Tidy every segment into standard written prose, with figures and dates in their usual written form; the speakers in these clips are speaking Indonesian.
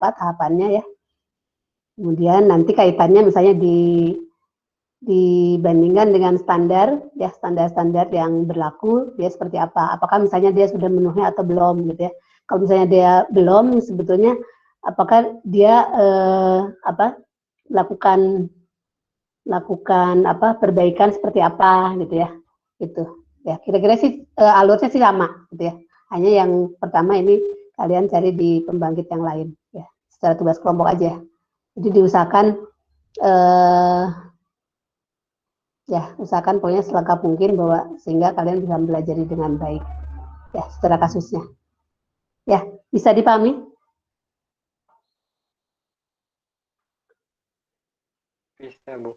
apa tahapannya ya. Kemudian nanti kaitannya misalnya dibandingkan dengan standar ya, standar-standar yang berlaku ya seperti apa, apakah misalnya dia sudah memenuhi atau belum gitu ya. Kalau misalnya dia belum, sebetulnya apakah dia lakukan perbaikan seperti apa gitu ya, itu ya kira-kira sih alurnya sih sama gitu ya. Hanya yang pertama ini kalian cari di pembangkit yang lain ya, secara tugas kelompok aja. Jadi diusahakan ya usahakan pokoknya selengkap mungkin bahwa sehingga kalian bisa belajar dengan baik ya secara kasusnya ya. Bisa dipahami Bisa, Bu.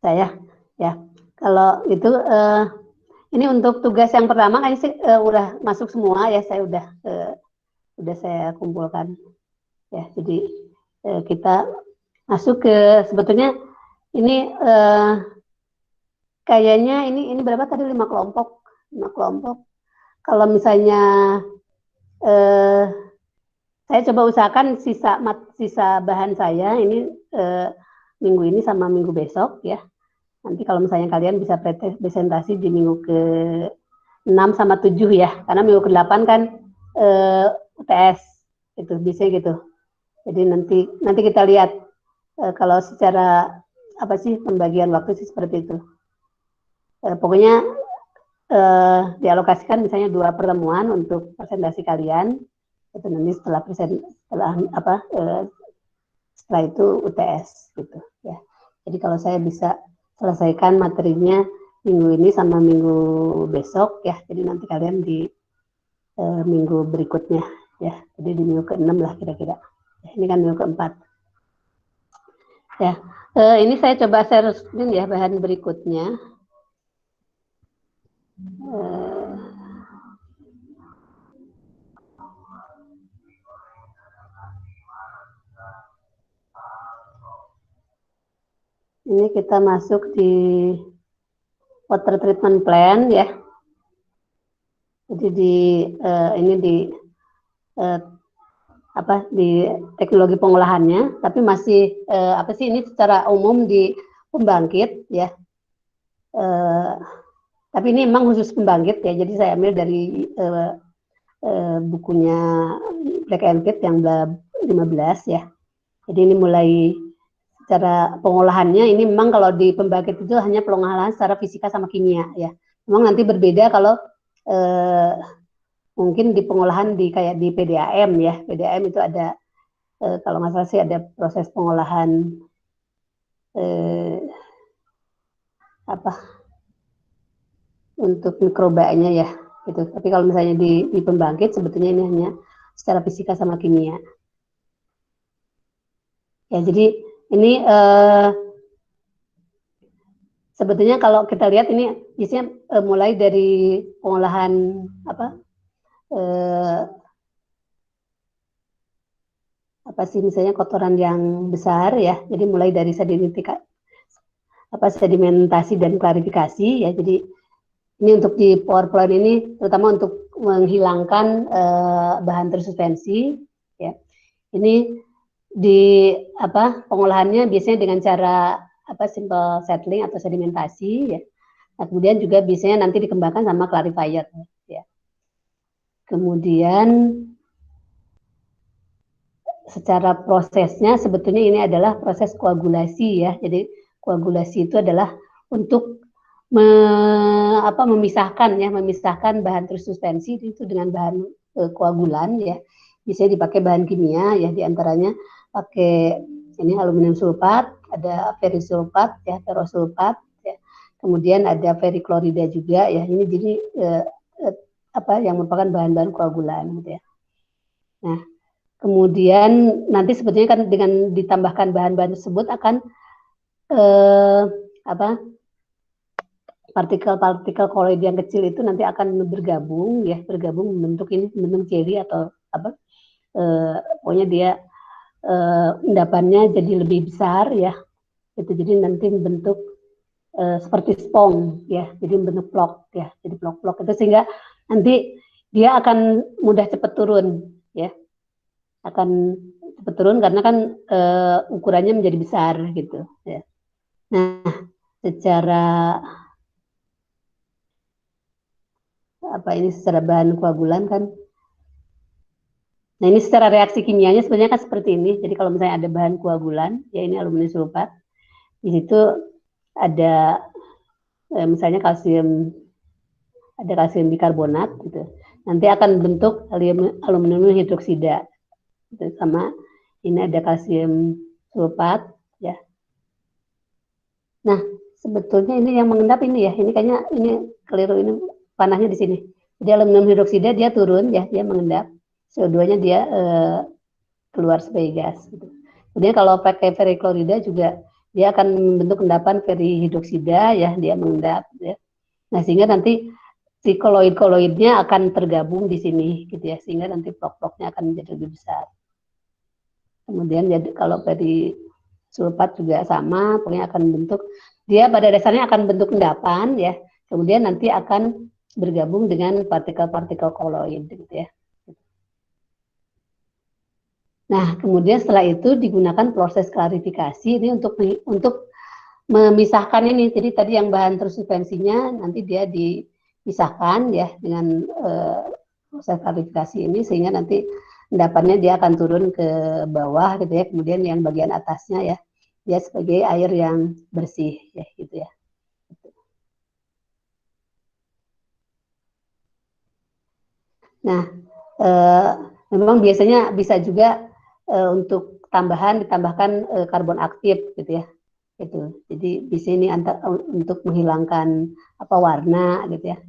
saya ya. Kalau itu ini untuk tugas yang pertama kayaknya sih udah masuk semua ya, saya udah saya kumpulkan ya. Jadi kita masuk ke sebetulnya ini kayaknya ini berapa tadi, 5 kelompok. Kalau misalnya saya coba usahakan sisa bahan saya ini minggu ini sama minggu besok ya. Nanti kalau misalnya kalian bisa presentasi di minggu ke-6 sama 7 ya, karena minggu ke-8 kan UTS itu biasanya gitu. Jadi nanti kita lihat kalau secara apa sih pembagian waktu sih seperti itu. Pokoknya dialokasikan misalnya 2 pertemuan untuk presentasi kalian. Itu nanti setelah itu UTS gitu ya. Jadi kalau saya bisa selesaikan materinya minggu ini sama minggu besok ya, jadi nanti kalian di minggu berikutnya ya, jadi di minggu ke-6 lah kira-kira ya, ini kan minggu ke-4 ya. Ini saya coba share screen ya bahan berikutnya. Ini kita masuk di water treatment plan ya. Jadi ini di teknologi pengolahannya, tapi masih ini secara umum di pembangkit ya. Tapi ini memang khusus pembangkit ya. Jadi saya ambil dari bukunya Black and Pitt yang 15 ya. Jadi ini mulai secara pengolahannya ini memang kalau di pembangkit itu hanya pengolahan secara fisika sama kimia ya. Memang nanti berbeda kalau mungkin di pengolahan kayak di PDAM ya. PDAM itu ada kalau nggak salah sih ada proses pengolahan untuk mikrobanya ya gitu. Tapi kalau misalnya di pembangkit sebetulnya ini hanya secara fisika sama kimia. Ya, jadi ini sebetulnya kalau kita lihat ini biasanya mulai dari pengolahan misalnya kotoran yang besar ya. Jadi mulai dari sedimentasi dan klarifikasi ya. Jadi ini untuk di PowerPoint ini terutama untuk menghilangkan bahan tersuspensi ya. Ini di pengolahannya biasanya dengan cara simple settling atau sedimentasi ya. Nah, kemudian juga biasanya nanti dikembangkan sama clarifier ya. Kemudian secara prosesnya sebetulnya ini adalah proses koagulasi ya. Jadi koagulasi itu adalah untuk memisahkan bahan tersuspensi itu dengan bahan koagulan ya. Bisa dipakai bahan kimia ya, diantaranya pakai ini aluminium sulfat, ada ferisulfat ya, ferrosulfat ya. Kemudian ada feriklorida juga ya. Ini jadi yang merupakan bahan-bahan koagulan gitu ya. Nah, kemudian nanti sebetulnya kan dengan ditambahkan bahan-bahan tersebut akan partikel-partikel koloid yang kecil itu nanti akan bergabung membentuk jelly atau pokoknya dia endapannya jadi lebih besar ya. Itu jadi nanti membentuk seperti spong ya, jadi membentuk blok ya, jadi blok-blok itu sehingga nanti dia akan mudah cepat turun ya, akan cepat turun karena kan ukurannya menjadi besar gitu ya. Nah, secara secara bahan koagulan kan. Nah, ini secara reaksi kimianya sebenarnya kan seperti ini. Jadi kalau misalnya ada bahan koagulan, ya ini aluminium sulfat. Di situ ada misalnya ada kalsium bikarbonat gitu. Nanti akan bentuk aluminium hidroksida gitu. Sama ini ada kalsium sulfat ya. Nah, sebetulnya ini yang mengendap ini ya. Ini kayaknya ini keliru, ini panahnya di sini. Jadi aluminium hidroksida dia turun ya, dia mengendap. CO2-nya dia keluar sebagai gas gitu. Kemudian kalau pakai feriklorida juga dia akan membentuk endapan ferihidroksida ya, dia mengendap ya. Nah, sehingga nanti si koloid-koloidnya akan tergabung di sini gitu ya, sehingga nanti plok-ploknya akan menjadi lebih besar. Kemudian jadi kalau dari sulfat juga sama, pokoknya akan bentuk, dia pada dasarnya akan bentuk endapan ya, kemudian nanti akan bergabung dengan partikel-partikel koloid gitu ya. Nah, kemudian setelah itu digunakan proses klarifikasi ini untuk memisahkan ini. Jadi tadi yang bahan tersuspensinya nanti dia dipisahkan ya dengan proses klarifikasi ini, sehingga nanti endapannya dia akan turun ke bawah gitu ya. Kemudian yang bagian atasnya ya dia sebagai air yang bersih ya gitu ya. Nah, memang biasanya bisa juga untuk ditambahkan karbon aktif gitu ya. Gitu. Jadi di sini untuk menghilangkan warna gitu ya.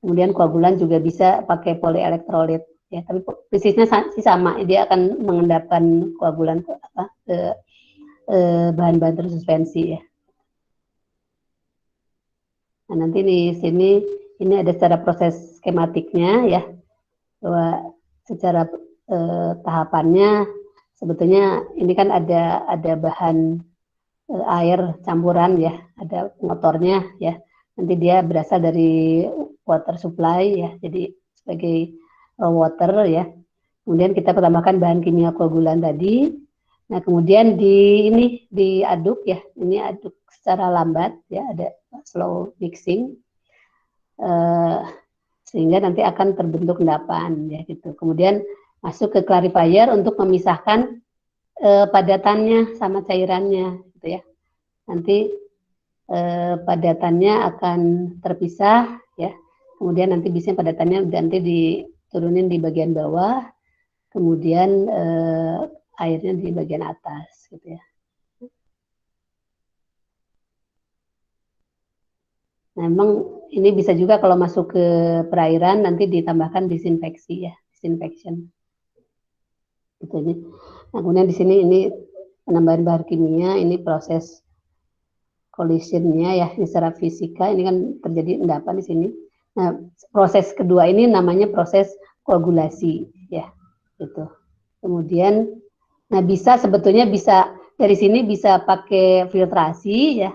Kemudian koagulan juga bisa pakai polielektrolit ya, tapi prinsipnya sama, dia akan mengendapkan koagulan ke bahan-bahan tersuspensi ya. Nah, nanti di sini ini ada secara proses skematiknya ya, bahwa secara tahapannya sebetulnya ini kan ada bahan air campuran ya, ada motornya ya. Nanti dia berasal dari water supply ya, jadi sebagai water ya. Kemudian kita tambahkan bahan kimia koagulan tadi. Nah, kemudian ini diaduk ya, ini aduk secara lambat ya, ada slow mixing sehingga nanti akan terbentuk endapan ya gitu. Kemudian masuk ke clarifier untuk memisahkan padatannya sama cairannya gitu ya. Nanti padatannya akan terpisah ya. Kemudian nanti biasanya padatannya nanti diturunin di bagian bawah, kemudian airnya di bagian atas gitu ya. Nah, memang ini bisa juga kalau masuk ke perairan nanti ditambahkan disinfeksi ya, disinfection. Gitu ini. Nah, kemudian di sini ini penambahan bahan kimia, ini proses collisionnya ya, ini secara fisika ini kan terjadi endapan di sini. Nah, proses kedua ini namanya proses koagulasi ya, gitu. Kemudian, nah sebetulnya bisa dari sini bisa pakai filtrasi ya,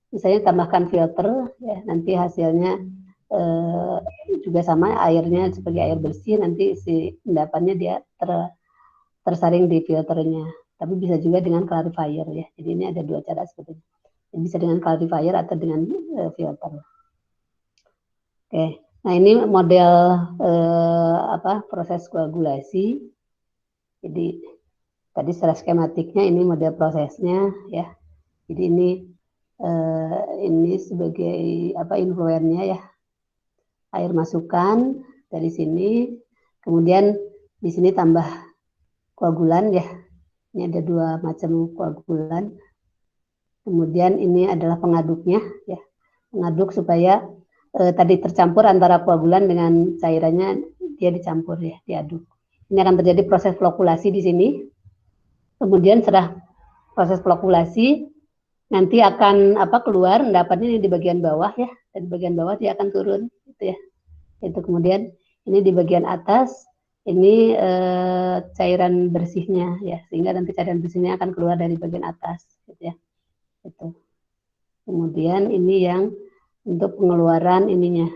misalnya tambahkan filter ya, nanti hasilnya juga sama, airnya sebagai air bersih, nanti si endapannya dia tersaring di filternya. Tapi bisa juga dengan clarifier ya. Jadi ini ada dua cara sebetulnya. Bisa dengan clarifier atau dengan filter. Oke, nah ini model proses koagulasi. Jadi tadi secara skematiknya ini model prosesnya ya. Jadi ini sebagai influennya ya, air masukan dari sini, kemudian di sini tambah koagulan ya. Ini ada dua macam koagulan. Kemudian ini adalah pengaduknya ya, pengaduk supaya tadi tercampur antara koagulan dengan cairannya, dia dicampur ya, diaduk. Ini akan terjadi proses flokulasi di sini. Kemudian setelah proses flokulasi nanti akan keluar endapannya di bagian bawah ya, dan di bagian bawah dia akan turun gitu ya. Itu kemudian ini di bagian atas ini cairan bersihnya ya, sehingga nanti cairan bersihnya akan keluar dari bagian atas gitu ya. Itu. Kemudian ini yang untuk pengeluaran ininya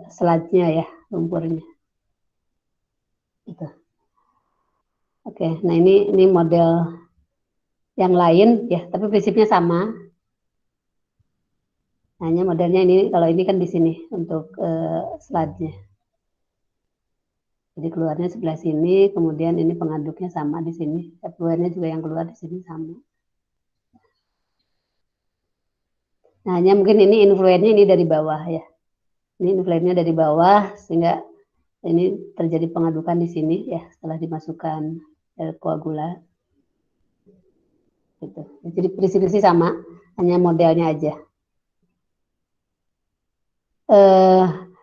selatnya ya, lumpurnya. Gitu. Oke, nah ini model yang lain ya, tapi prinsipnya sama. Hanya modelnya ini, kalau ini kan di sini untuk slide-nya. Jadi keluarnya sebelah sini, kemudian ini pengaduknya sama di sini, effluentnya juga yang keluar di sini sama. Nah, hanya mungkin ini influennya ini dari bawah ya. Ini influennya dari bawah, sehingga ini terjadi pengadukan di sini ya, setelah dimasukkan koagula. Gitu. Jadi prinsipnya sama, hanya modelnya aja.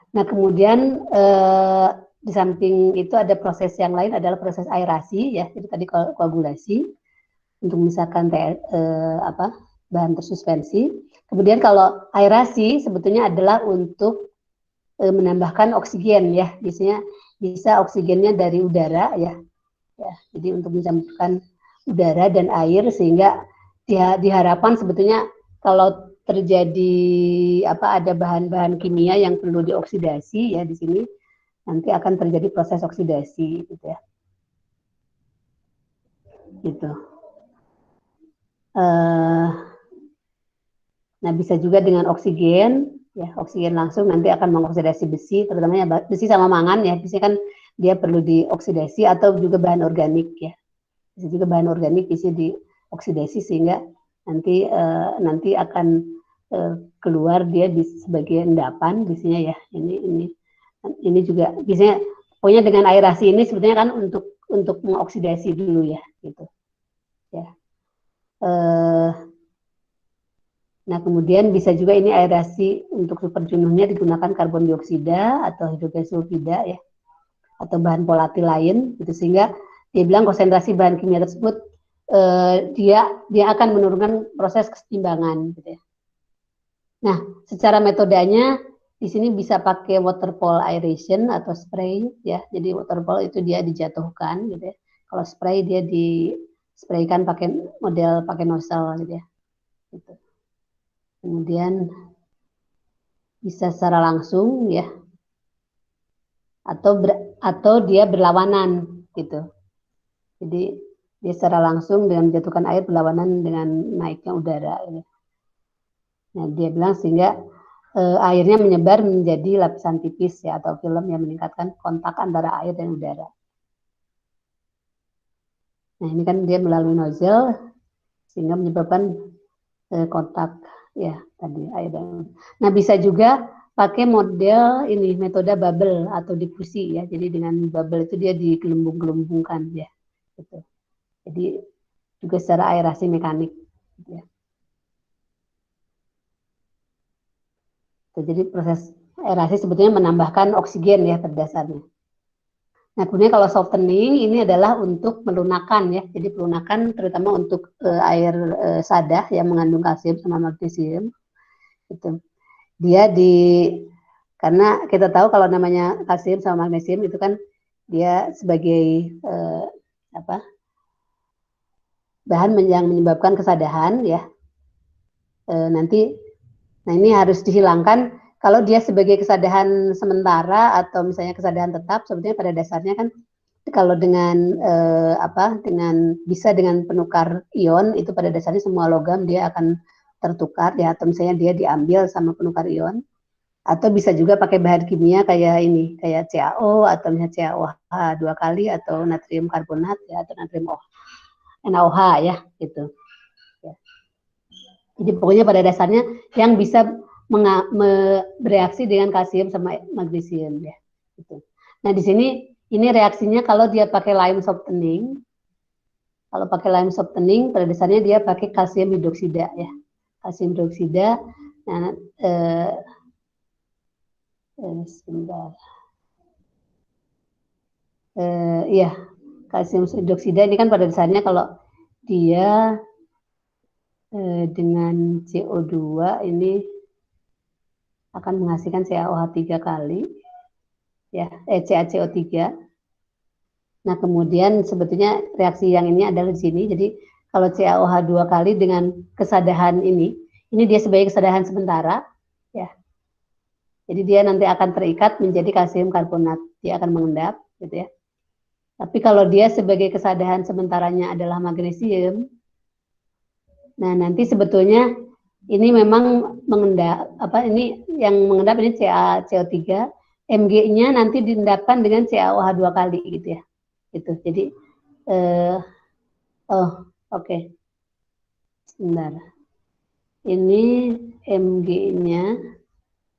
Nah, kemudian di samping itu ada proses yang lain adalah proses aerasi ya. Jadi tadi koagulasi untuk memisahkan bahan tersuspensi. Kemudian kalau aerasi sebetulnya adalah untuk menambahkan oksigen ya. Biasanya bisa oksigennya dari udara ya. Jadi untuk mencampurkan udara dan air sehingga diharapkan sebetulnya kalau terjadi ada bahan-bahan kimia yang perlu dioksidasi ya di sini nanti akan terjadi proses oksidasi gitu ya. Gitu. Nah, bisa juga dengan oksigen ya, oksigen langsung nanti akan mengoksidasi besi, terutama besi sama mangan ya. Besi kan dia perlu dioksidasi atau juga bahan organik ya. Bisa juga bahan organik bisa dioksidasi sehingga nanti akan keluar dia sebagai endapan biasanya ya. Ini juga biasanya pokoknya dengan aerasi ini sebetulnya kan untuk mengoksidasi dulu ya gitu. Ya. Nah, kemudian bisa juga ini aerasi untuk superjenuhnya digunakan karbon dioksida atau hidrogen sulfida ya, atau bahan volatil lain, gitu sehingga dia bilang konsentrasi bahan kimia tersebut dia akan menurunkan proses kesetimbangan, gitu ya. Nah, secara metodenya di sini bisa pakai waterfall aeration atau spray ya. Jadi waterfall itu dia dijatuhkan, gitu ya. Kalau spray dia dispraykan pakai nozzle, gitu ya. Gitu. Kemudian bisa secara langsung ya, atau dia berlawanan gitu. Jadi dia secara langsung dengan menjatuhkan air berlawanan dengan naiknya udara. Gitu. Nah, dia bilang sehingga airnya menyebar menjadi lapisan tipis ya atau film yang meningkatkan kontak antara air dan udara. Nah, ini kan dia melalui nozzle sehingga menyebabkan kontak ya tadi air dan udara. Nah, bisa juga pakai model ini metode bubble atau difusi ya. Jadi dengan bubble itu dia digelembung-gelembungkan ya. Gitu. Jadi juga secara aerasi mekanik. Gitu ya. Jadi proses aerasi sebetulnya menambahkan oksigen ya pada dasarnya. Nah, kemudian kalau softening ini adalah untuk melunakkan ya. Jadi pelunakan terutama untuk air sadah yang mengandung kalsium sama magnesium. Gitu. Dia karena kita tahu kalau namanya kalsium sama magnesium itu kan dia sebagai bahan yang menyebabkan kesadahan ya. Nah ini harus dihilangkan kalau dia sebagai kesadahan sementara atau misalnya kesadahan tetap sebetulnya pada dasarnya kan kalau dengan dengan penukar ion itu pada dasarnya semua logam dia akan tertukar ya atau misalnya dia diambil sama penukar ion atau bisa juga pakai bahan kimia kayak CaO atau misalnya CaOH 2 kali atau natrium karbonat ya atau natrium NaOH ya gitu. Ya. Jadi pokoknya pada dasarnya yang bisa bereaksi dengan kalsium sama magnesium ya. Gitu. Nah di sini ini reaksinya kalau dia pakai lime softening. Kalau pakai lime softening pada dasarnya dia pakai kalsium hidroksida ya. Kalsium hidroksida. Nah, sebentar. Iya, kalsium hidroksida ini kan pada dasarnya kalau dia dengan CO2 ini akan menghasilkan CaOH 3 kali ya, CaCO3. Nah, kemudian sebetulnya reaksi yang ini adalah di sini. Jadi kalau CaOH 2 kali dengan kesadahan ini dia sebagai kesadahan sementara ya. Jadi dia nanti akan terikat menjadi kalsium karbonat, dia akan mengendap gitu ya. Tapi kalau dia sebagai kesadahan sementaranya adalah magnesium, nah nanti sebetulnya ini memang mengendap ini yang mengendap ini CaCO3, Mg-nya nanti diendapkan dengan CaOH 2 kali gitu ya. Gitu. Jadi oke. Sebentar. Ini Mg-nya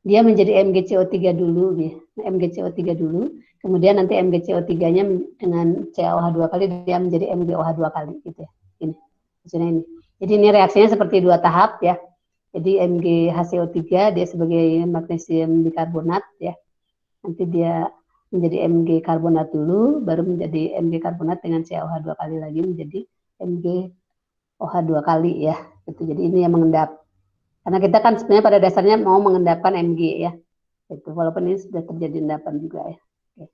dia menjadi MgCO3 dulu ya. MgCO3 dulu, kemudian nanti MgCO3-nya dengan CaOH 2 kali dia menjadi MgOH 2 kali gitu ya. Ini. Maksudnya ini. Jadi ini reaksinya seperti 2 tahap ya. Jadi MgHCO3 dia sebagai magnesium bikarbonat ya. Nanti dia menjadi Mg karbonat dulu, baru menjadi Mg karbonat dengan CaOH 2 kali lagi menjadi MgOH 2 kali ya. Gitu. Jadi ini yang mengendap. Karena kita kan sebenarnya pada dasarnya mau mengendapkan Mg ya. Itu walaupun ini sudah terjadi endapan juga ya. Oke.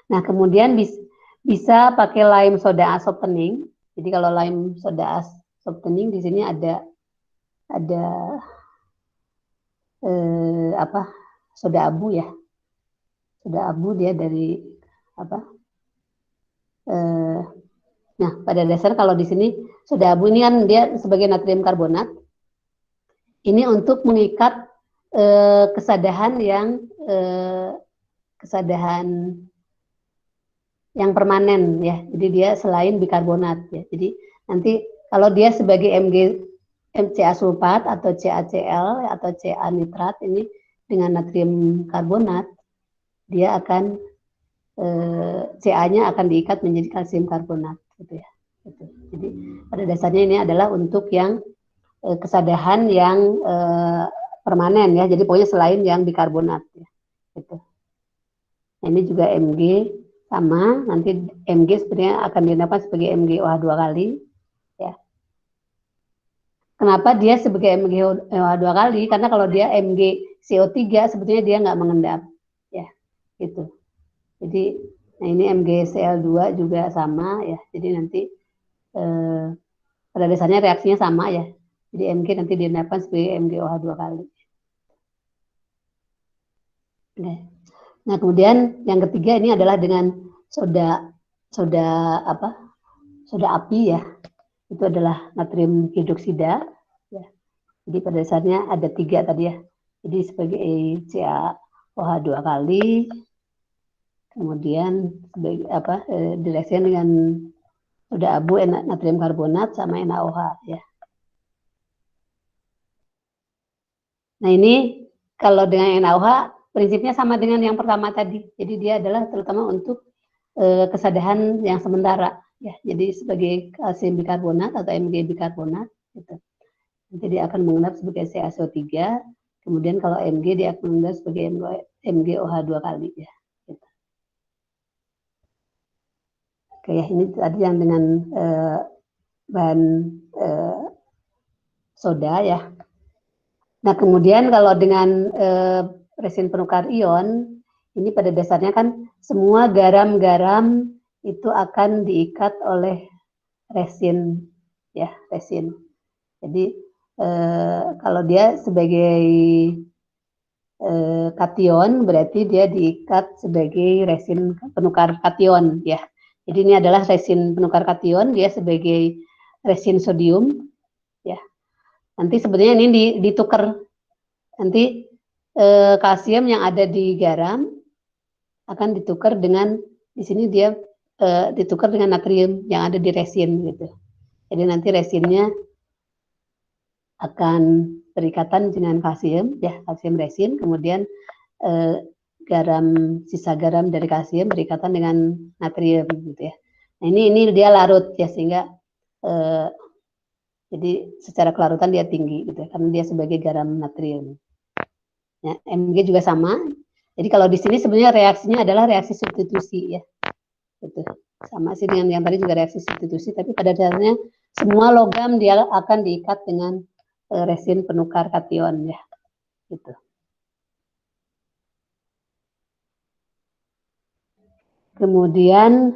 Nah, kemudian bisa pakai lime soda softening. Jadi kalau lime soda softening di sini ada soda abu ya. Soda abu dia dari nah, pada dasar kalau di sini soda abu ini kan dia sebagai natrium karbonat. Ini untuk mengikat kesadahan yang permanen ya. Jadi dia selain bikarbonat ya. Jadi nanti kalau dia sebagai MCA sulfat atau CaCl atau Ca nitrat ini dengan natrium karbonat, dia akan Ca-nya akan diikat menjadi kalsium karbonat gitu ya. Gitu. Jadi pada dasarnya ini adalah untuk yang kesadahan yang permanen ya. Jadi pokoknya selain yang bikarbonat ya. Gitu. Nah, ini juga Mg sama, nanti Mg sebenarnya akan dinamakan sebagai MgOH 2 kali ya. Kenapa dia sebagai MgOH 2 kali? Karena kalau dia MgCO3 sebetulnya dia nggak mengendap ya. Gitu. Jadi nah ini MgCl2 juga sama ya. Jadi nanti pada dasarnya reaksinya sama ya. Jadi Mg nanti dinamakan sebagai MgOH 2 kali. Oke. Nah, kemudian yang ketiga ini adalah dengan soda api ya. Itu adalah natrium hidroksida ya. Jadi pada dasarnya ada 3 tadi ya. Jadi sebagai CaOH 2 kali, kemudian sebagai direaksikan dengan soda abu natrium karbonat sama NaOH ya. Nah, ini kalau dengan NaOH prinsipnya sama dengan yang pertama tadi. Jadi dia adalah terutama untuk kesadahan yang sementara ya. Jadi sebagai kalsium bikarbonat atau Mg bikarbonat gitu. Nanti dia akan mengendap sebagai CaCO3, kemudian kalau Mg dia akan mengendap sebagai MgOH 2 kali ya. Gitu. Oke ya, ini tadi yang dengan bahan soda ya. Nah, kemudian kalau dengan resin penukar ion, ini pada dasarnya kan semua garam-garam itu akan diikat oleh resin ya, resin. Jadi kalau dia sebagai kation berarti dia diikat sebagai resin penukar kation ya. Jadi ini adalah resin penukar kation, dia sebagai resin sodium ya. Nanti sebenarnya ini ditukar. Nanti kalsium yang ada di garam akan ditukar dengan di sini dia ditukar dengan natrium yang ada di resin gitu. Jadi nanti resinnya akan berikatan dengan kalsium ya, kalsium resin, kemudian sisa garam dari kalsium berikatan dengan natrium gitu ya. Nah, ini dia larut ya, sehingga jadi secara kelarutan dia tinggi gitu ya, karena dia sebagai garam natrium. Ya, Mg juga sama. Jadi kalau di sini sebenarnya reaksinya adalah reaksi substitusi ya. Gitu. Sama sih dengan yang tadi juga reaksi substitusi, tapi pada dasarnya semua logam dia akan diikat dengan resin penukar kation ya. Gitu. Kemudian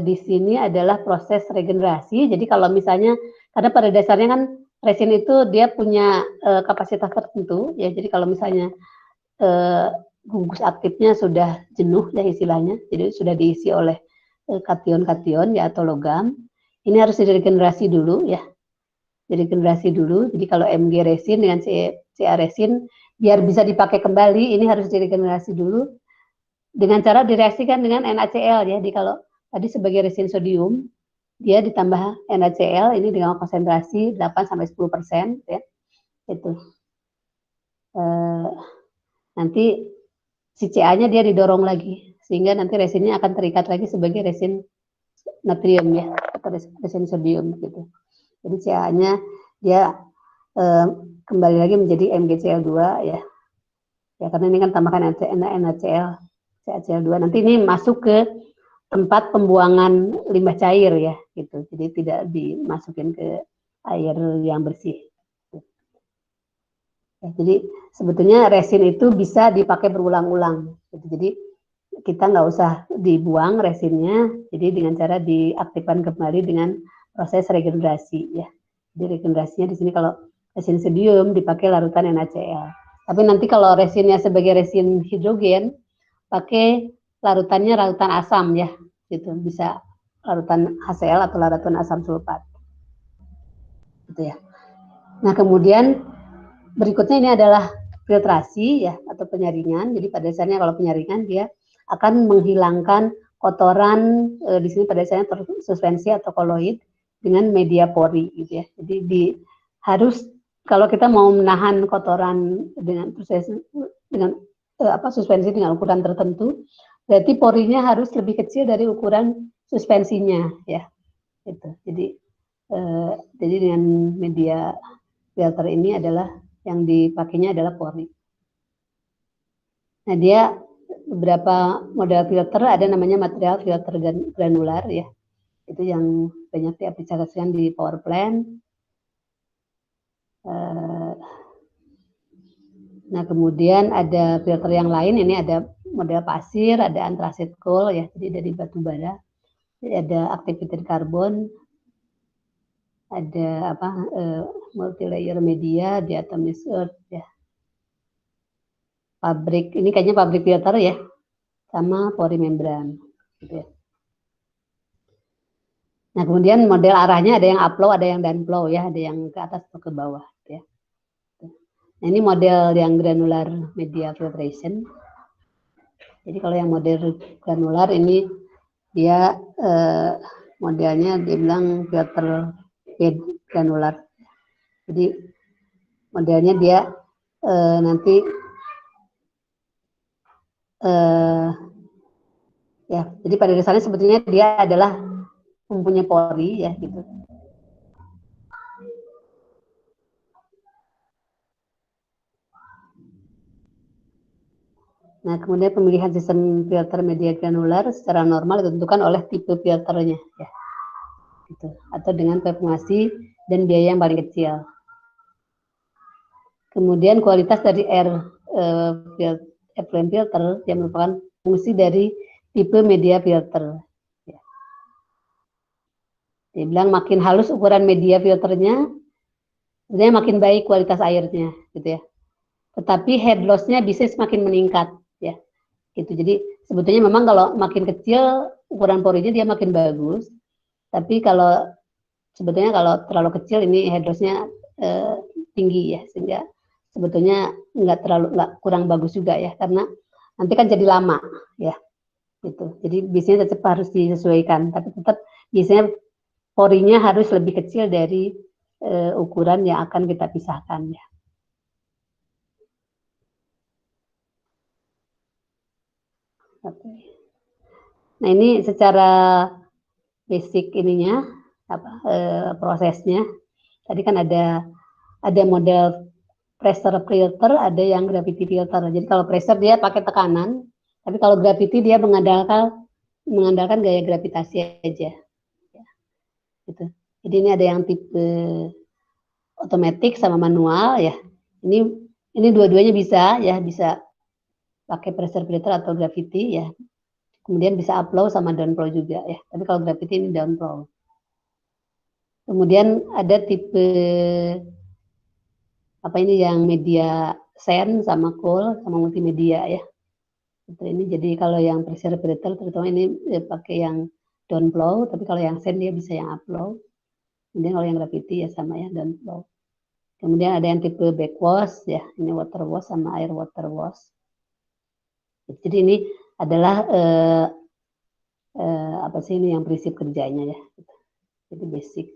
di sini adalah proses regenerasi. Jadi kalau misalnya, karena pada dasarnya kan resin itu dia punya kapasitas tertentu ya. Jadi kalau misalnya gugus aktifnya sudah jenuh ya istilahnya, jadi sudah diisi oleh kation-kation ya atau logam. Ini harus diregenerasi dulu ya, diregenerasi dulu. Jadi kalau Mg resin dengan Ca resin biar bisa dipakai kembali, ini harus diregenerasi dulu dengan cara direaksikan dengan NaCl ya. Jadi kalau tadi sebagai resin sodium, dia ditambah NaCl ini dengan konsentrasi 8-10% ya. Itu. Nanti si Ca-nya dia didorong lagi sehingga nanti resinnya akan terikat lagi sebagai resin natrium ya atau resin sodium gitu. Jadi Ca-nya dia kembali lagi menjadi MgCl2 ya. Ya karena ini kan tambahkan NaCl, CaCl2. Nanti ini masuk ke tempat pembuangan limbah cair ya gitu. Jadi tidak dimasukin ke air yang bersih. Ya, jadi sebetulnya resin itu bisa dipakai berulang-ulang. Gitu. Jadi kita nggak usah dibuang resinnya, jadi dengan cara diaktifkan kembali dengan proses regenerasi ya. Jadi regenerasinya di sini kalau resin sodium dipakai larutan NaCl. Tapi nanti kalau resinnya sebagai resin hidrogen, pakai larutannya larutan asam ya, gitu. Bisa larutan HCl atau larutan asam sulfat. Gitu ya. Nah kemudian berikutnya ini adalah filtrasi ya atau penyaringan. Jadi pada dasarnya kalau penyaringan dia akan menghilangkan kotoran di sini pada dasarnya suspensi atau koloid dengan media pori gitu ya. Jadi harus kalau kita mau menahan kotoran dengan proses dengan suspensi dengan ukuran tertentu, berarti porinya harus lebih kecil dari ukuran suspensinya ya. Gitu. Jadi dengan media filter ini adalah yang dipakainya adalah pori. Nah dia beberapa model filter ada namanya material filter granular ya. Itu yang banyak diaplikasikan di power plant. Nah kemudian ada filter yang lain, ini ada model pasir, ada anthracite coal ya, jadi dari batu bara. Jadi ada activated carbon, ada multi-layer media, diatomic earth ya. Pabrik, ini kayaknya pabrik filter ya, sama pori membran. Gitu ya. Nah kemudian model arahnya ada yang upflow, ada yang downflow ya, ada yang ke atas atau ke bawah. Gitu ya. Nah ini model yang granular media filtration. Jadi kalau yang model granular ini dia modelnya dibilang filter bed granular. Jadi modelnya dia nanti ya, jadi pada dasarnya sebetulnya dia adalah mempunyai pori ya gitu. Nah, kemudian pemilihan sistem filter media granular secara normal ditentukan oleh tipe filternya ya. Gitu. Atau dengan performasi dan biaya yang paling kecil. Kemudian kualitas dari effluent filter yang merupakan fungsi dari tipe media filter. Ya. Dia bilang makin halus ukuran media filternya, sebenarnya makin baik kualitas airnya, gitu ya. Tetapi head loss-nya bisa semakin meningkat, ya. Gitu. Jadi sebetulnya memang kalau makin kecil ukuran porinya dia makin bagus. Tapi kalau sebetulnya kalau terlalu kecil ini head loss-nya tinggi ya, sehingga sebetulnya nggak kurang bagus juga ya, karena nanti kan jadi lama ya. Gitu. Jadi biasanya tetap harus disesuaikan, tapi tetap biasanya porinya harus lebih kecil dari ukuran yang akan kita pisahkan ya. Nah ini secara basic ininya prosesnya. Tadi kan ada model pressure filter, ada yang gravity filter. Jadi kalau pressure dia pakai tekanan, tapi kalau gravity dia mengandalkan gaya gravitasi aja. Gitu. Jadi ini ada yang tipe otomatis sama manual ya. Ini dua-duanya bisa ya, bisa pakai pressure filter atau gravity ya. Kemudian bisa upflow sama downflow juga ya. Tapi kalau gravity ini downflow. Kemudian ada tipe apa ini yang media sand sama coal sama multimedia ya. Ini jadi kalau yang pressure filter terutama ini pakai yang downflow, tapi kalau yang sand dia bisa yang upflow. Kemudian kalau yang gravity ya sama ya downflow. Kemudian ada yang tipe backwash ya, ini water wash sama air water wash. Jadi ini adalah apa sih ini yang prinsip kerjanya ya. Jadi basic.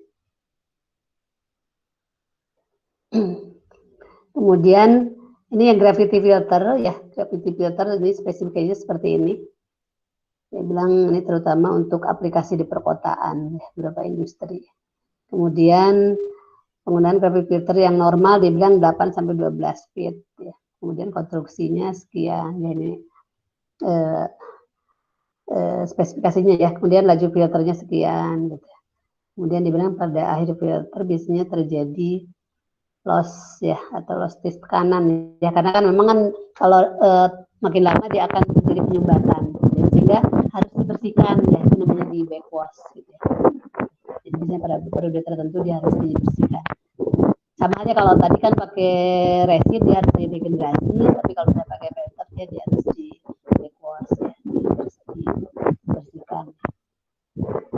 Kemudian ini yang gravity filter ya, gravity filter ini spesifikasinya seperti ini. Saya bilang ini terutama untuk aplikasi di perkotaan, ya, beberapa industri. Kemudian penggunaan gravity filter yang normal dibilang 8 sampai 12 feet ya. Kemudian konstruksinya sekian ya ini spesifikasinya ya. Kemudian laju filternya sekian gitu. Kemudian dibilang pada akhir filter biasanya terjadi loss ya atau loss tekanan ya, karena kan memang kan kalau makin lama dia akan menjadi penyumbatan ya, sehingga harus dibersihkan ya, itu namanya di backwash gitu ya. Jadi misalnya pada periode tertentu dia harus dibersihkan. Sama aja kalau tadi kan pakai resin dia harus diregenerasi, tapi kalau saya pakai filter dia harus di backwash ya, dibersihkan.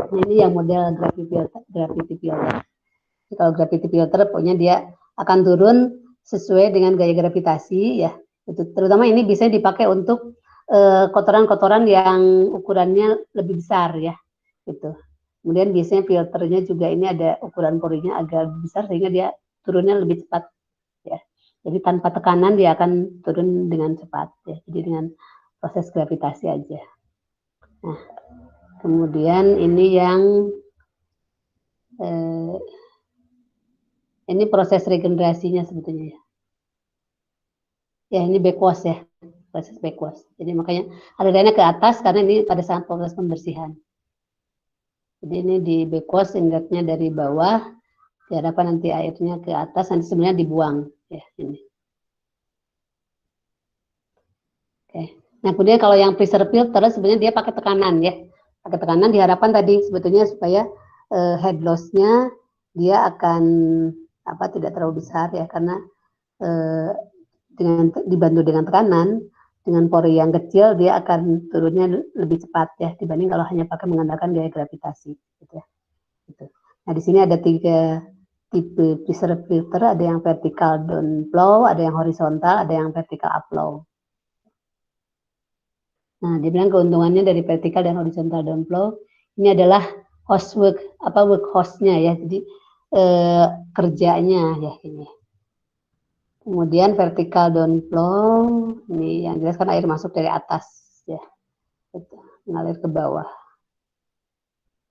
Nah, ini yang model gravity filter. Kalau gravity filter pokoknya dia akan turun sesuai dengan gaya gravitasi ya. Terutama ini bisa dipakai untuk kotoran-kotoran yang ukurannya lebih besar ya. Gitu. Kemudian biasanya filternya juga ini ada ukuran porinya agak besar sehingga dia turunnya lebih cepat ya. Jadi tanpa tekanan dia akan turun dengan cepat ya. Jadi dengan proses gravitasi aja. Nah, kemudian ini yang ini proses regenerasinya sebetulnya ya. Ya ini backwash ya, proses backwash. Jadi makanya alirannya ke atas karena ini pada saat proses pembersihan. Jadi ini di backwash inletnya dari bawah, diharapkan nanti airnya ke atas, nanti sebenarnya dibuang ya ini. Oke. Nah kemudian kalau yang pressure filter sebenarnya dia pakai tekanan ya, pakai tekanan diharapkan tadi sebetulnya supaya head loss-nya dia akan tidak terlalu besar ya, karena dengan dibantu dengan tekanan, dengan pori yang kecil dia akan turunnya lebih cepat ya dibanding kalau hanya pakai mengandalkan gaya gravitasi gitu ya. Gitu. Nah di sini ada 3 tipe pressure filter, ada yang vertical downflow, ada yang horizontal, ada yang vertical upflow. Nah dia bilang keuntungannya dari vertical dan horizontal downflow ini adalah work hostnya ya, jadi kerjanya ya ini. Kemudian vertical downflow, ini yang jelas kan air masuk dari atas ya, mengalir ke bawah.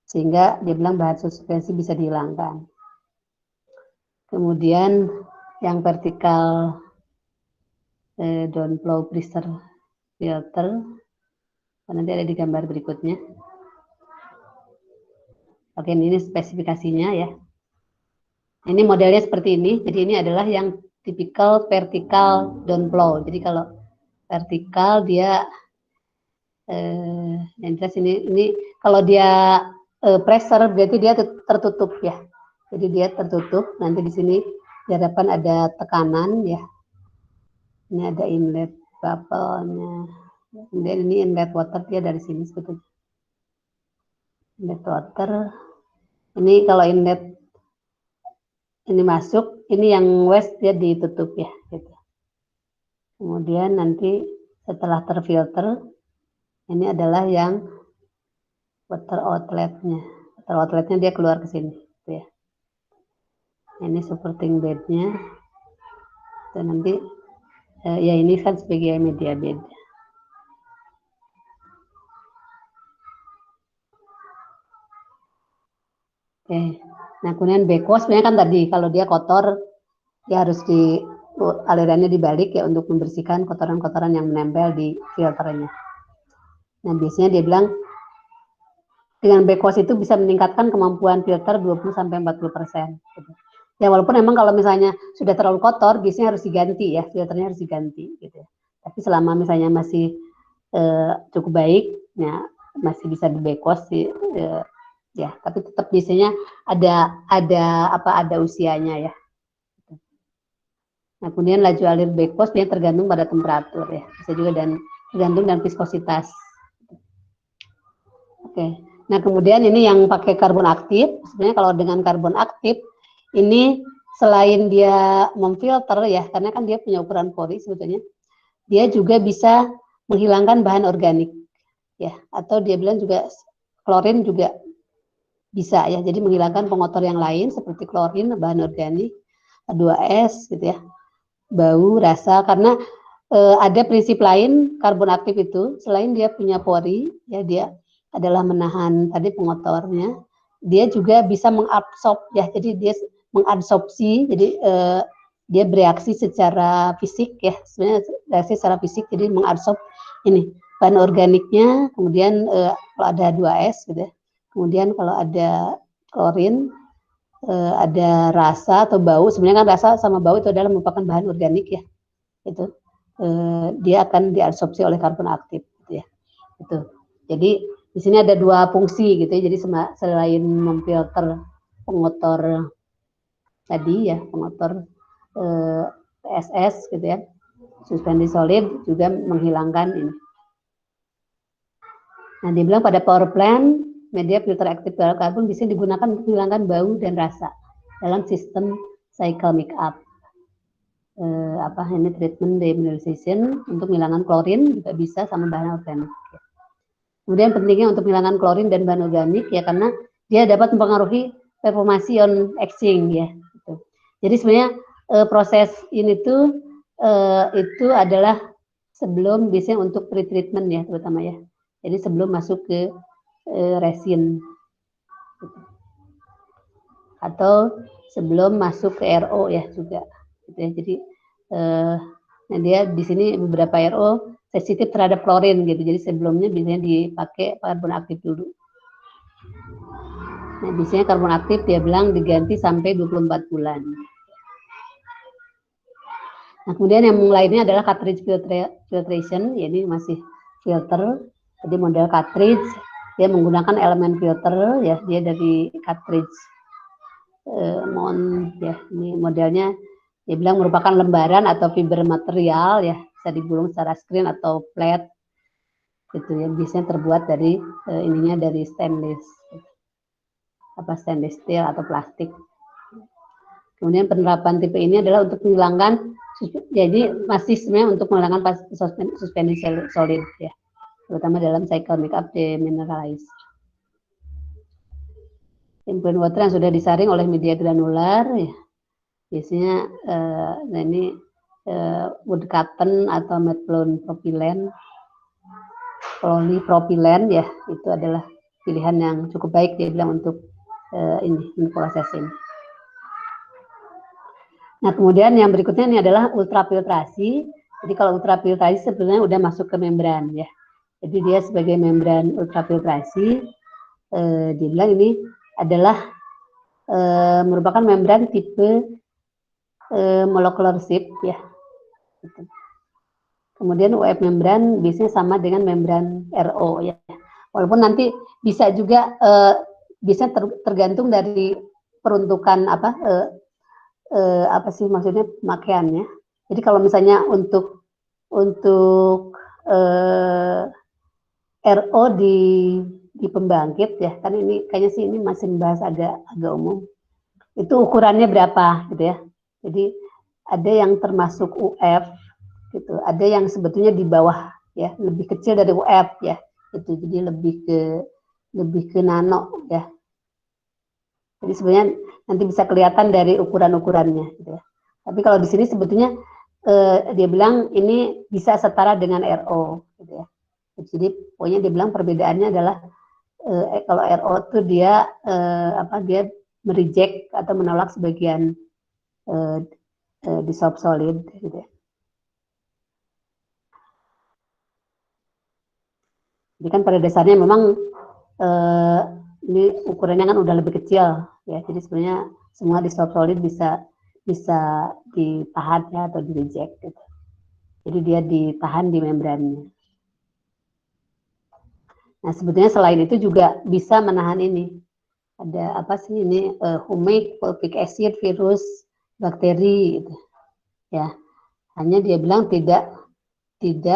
Sehingga dia bilang bahan suspensi bisa dihilangkan. Kemudian yang vertical downflow pressure filter, nanti ada di gambar berikutnya. Oke, ini spesifikasinya ya. Ini modelnya seperti ini, jadi ini adalah yang tipikal vertical downflow. Jadi kalau vertikal dia yang jelas ini kalau dia pressure berarti dia tertutup ya. Jadi dia tertutup. Nanti di sini di hadapan ada tekanan ya. Ini ada inlet bubble-nya. Kemudian ini inlet water dia dari sini sebetulnya. Inlet water. Ini kalau inlet ini masuk, ini yang waste dia ditutup ya. Gitu. Kemudian nanti setelah terfilter, ini adalah yang water outlet-nya. Water outlet-nya dia keluar ke sini. Gitu ya. Ini supporting bed-nya. Dan nanti, ya ini kan sebagai media bed. Oke. Nah, kemudian backwash sebenarnya kan tadi, kalau dia kotor, ya harus alirannya dibalik ya untuk membersihkan kotoran-kotoran yang menempel di filternya. Nah, biasanya dia bilang dengan backwash itu bisa meningkatkan kemampuan filter 20-40%. Gitu. Ya walaupun memang kalau misalnya sudah terlalu kotor, biasanya harus diganti ya, filternya harus diganti. Gitu. Tapi selama misalnya masih cukup baik, ya masih bisa di backwash sih. Ya, tapi tetap biasanya ada usianya ya. Nah, kemudian laju alir backwash dia tergantung pada temperatur ya. Bisa juga dan tergantung dan viskositas. Oke. Nah, kemudian ini yang pakai karbon aktif. Sebenarnya kalau dengan karbon aktif ini selain dia memfilter ya, karena kan dia punya ukuran pori sebetulnya, dia juga bisa menghilangkan bahan organik ya, atau dia bilang juga klorin juga bisa ya, jadi menghilangkan pengotor yang lain seperti klorin, bahan organik, H2S gitu ya, bau, rasa, karena ada prinsip lain karbon aktif itu selain dia punya pori ya, dia adalah menahan tadi pengotornya, dia juga bisa mengabsorb ya, jadi dia mengabsorpsi, jadi dia bereaksi secara fisik ya, sebenarnya reaksi secara fisik, jadi mengabsorb ini bahan organiknya, kemudian kalau ada H2S gitu ya, kemudian kalau ada klorin, ada rasa atau bau, sebenarnya kan rasa sama bau itu adalah merupakan bahan organik ya, itu dia akan diabsorpsi oleh karbon aktif gitu ya, itu. Jadi di sini ada dua fungsi gitu ya, jadi selain memfilter pengotor tadi ya, pengotor TSS gitu ya, suspensi solid, juga menghilangkan ini. Nah, dia bilang pada power plant, media filter aktif karbon bisa digunakan untuk menghilangkan bau dan rasa dalam sistem cycle makeup. Ini treatment demineralization untuk menghilangkan klorin juga bisa sama bahan organik. Kemudian pentingnya untuk menghilangkan klorin dan bahan organik ya, karena dia dapat mempengaruhi performance ion exchange ya. Gitu. Jadi sebenarnya proses ini tuh itu adalah sebelum biasanya untuk pretreatment ya, terutama ya. Jadi sebelum masuk ke resin gitu. Atau sebelum masuk ke RO ya juga gitu ya. Jadi nah dia di sini beberapa RO sensitif terhadap klorin gitu, jadi sebelumnya biasanya dipakai karbon aktif dulu. Nah, biasanya karbon aktif dia bilang diganti sampai 24 bulan. Nah, kemudian yang lainnya adalah cartridge filtration, ya ini masih filter, jadi model cartridge, dia menggunakan elemen filter, ya dia dari cartridge ya, ini modelnya dia bilang merupakan lembaran atau fiber material ya, bisa digulung secara screen atau flat, gitu ya, biasanya terbuat dari ininya dari stainless steel atau plastik. Kemudian penerapan tipe ini adalah untuk menghilangkan, jadi masih sebenarnya untuk menghilangkan suspensi solid ya, terutama dalam cycle makeup demineralize. Influent water yang sudah disaring oleh media granular ya, biasanya nah ini wood cotton atau methylene polypropylen ya, itu adalah pilihan yang cukup baik dia bilang untuk ini proses ini. Nah, kemudian yang berikutnya ini adalah ultrafiltrasi. Jadi kalau ultrafiltrasi sebenarnya udah masuk ke membran ya. Jadi dia sebagai membran ultrafiltrasi, dia bilang ini adalah merupakan membran tipe molecular shift ya. Gitu. Kemudian UF membran biasanya sama dengan membran RO ya. Walaupun nanti bisa juga bisa tergantung dari peruntukan apa sih maksudnya pemakaiannya. Jadi kalau misalnya untuk RO di pembangkit ya, kan ini kayaknya sih ini masih bahas agak umum. Itu ukurannya berapa gitu ya. Jadi ada yang termasuk UF gitu, ada yang sebetulnya di bawah ya, lebih kecil dari UF ya. Itu jadi lebih ke nano ya. Jadi sebenarnya nanti bisa kelihatan dari ukuran-ukurannya gitu ya. Tapi kalau di sini sebetulnya dia bilang ini bisa setara dengan RO gitu ya. Jadi pokoknya dia bilang perbedaannya adalah kalau RO itu dia dia mereject atau menolak sebagian dissolved solid gitu ya. Jadi kan pada dasarnya memang ini ukurannya kan udah lebih kecil ya. Jadi sebenarnya semua dissolved solid bisa ditahan ya atau di reject gitu. Jadi dia ditahan di membrannya. Nah, sebetulnya selain itu juga bisa menahan ini. Ada apa sih ini humic, fulvic acid, virus, bakteri gitu. Ya. Hanya dia bilang tidak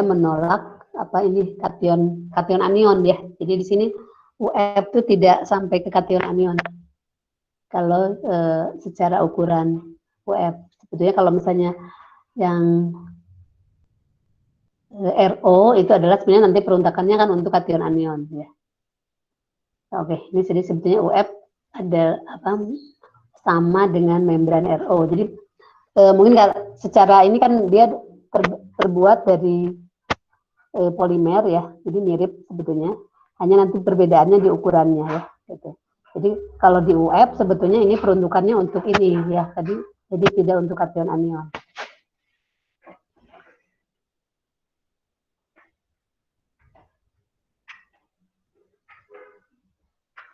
menolak apa ini kation anion ya. Jadi di sini UF itu tidak sampai ke kation anion. Kalau secara ukuran UF, sebetulnya kalau misalnya yang RO itu adalah sebenarnya nanti peruntakannya kan untuk kation anion ya. Oke, ini jadi sebetulnya UF ada apa sama dengan membran RO. Jadi mungkin secara ini kan dia terbuat dari polimer ya, jadi mirip sebetulnya. Hanya nanti perbedaannya di ukurannya ya. Gitu. Jadi kalau di UF sebetulnya ini peruntukannya untuk ini ya tadi, jadi tidak untuk kation anion.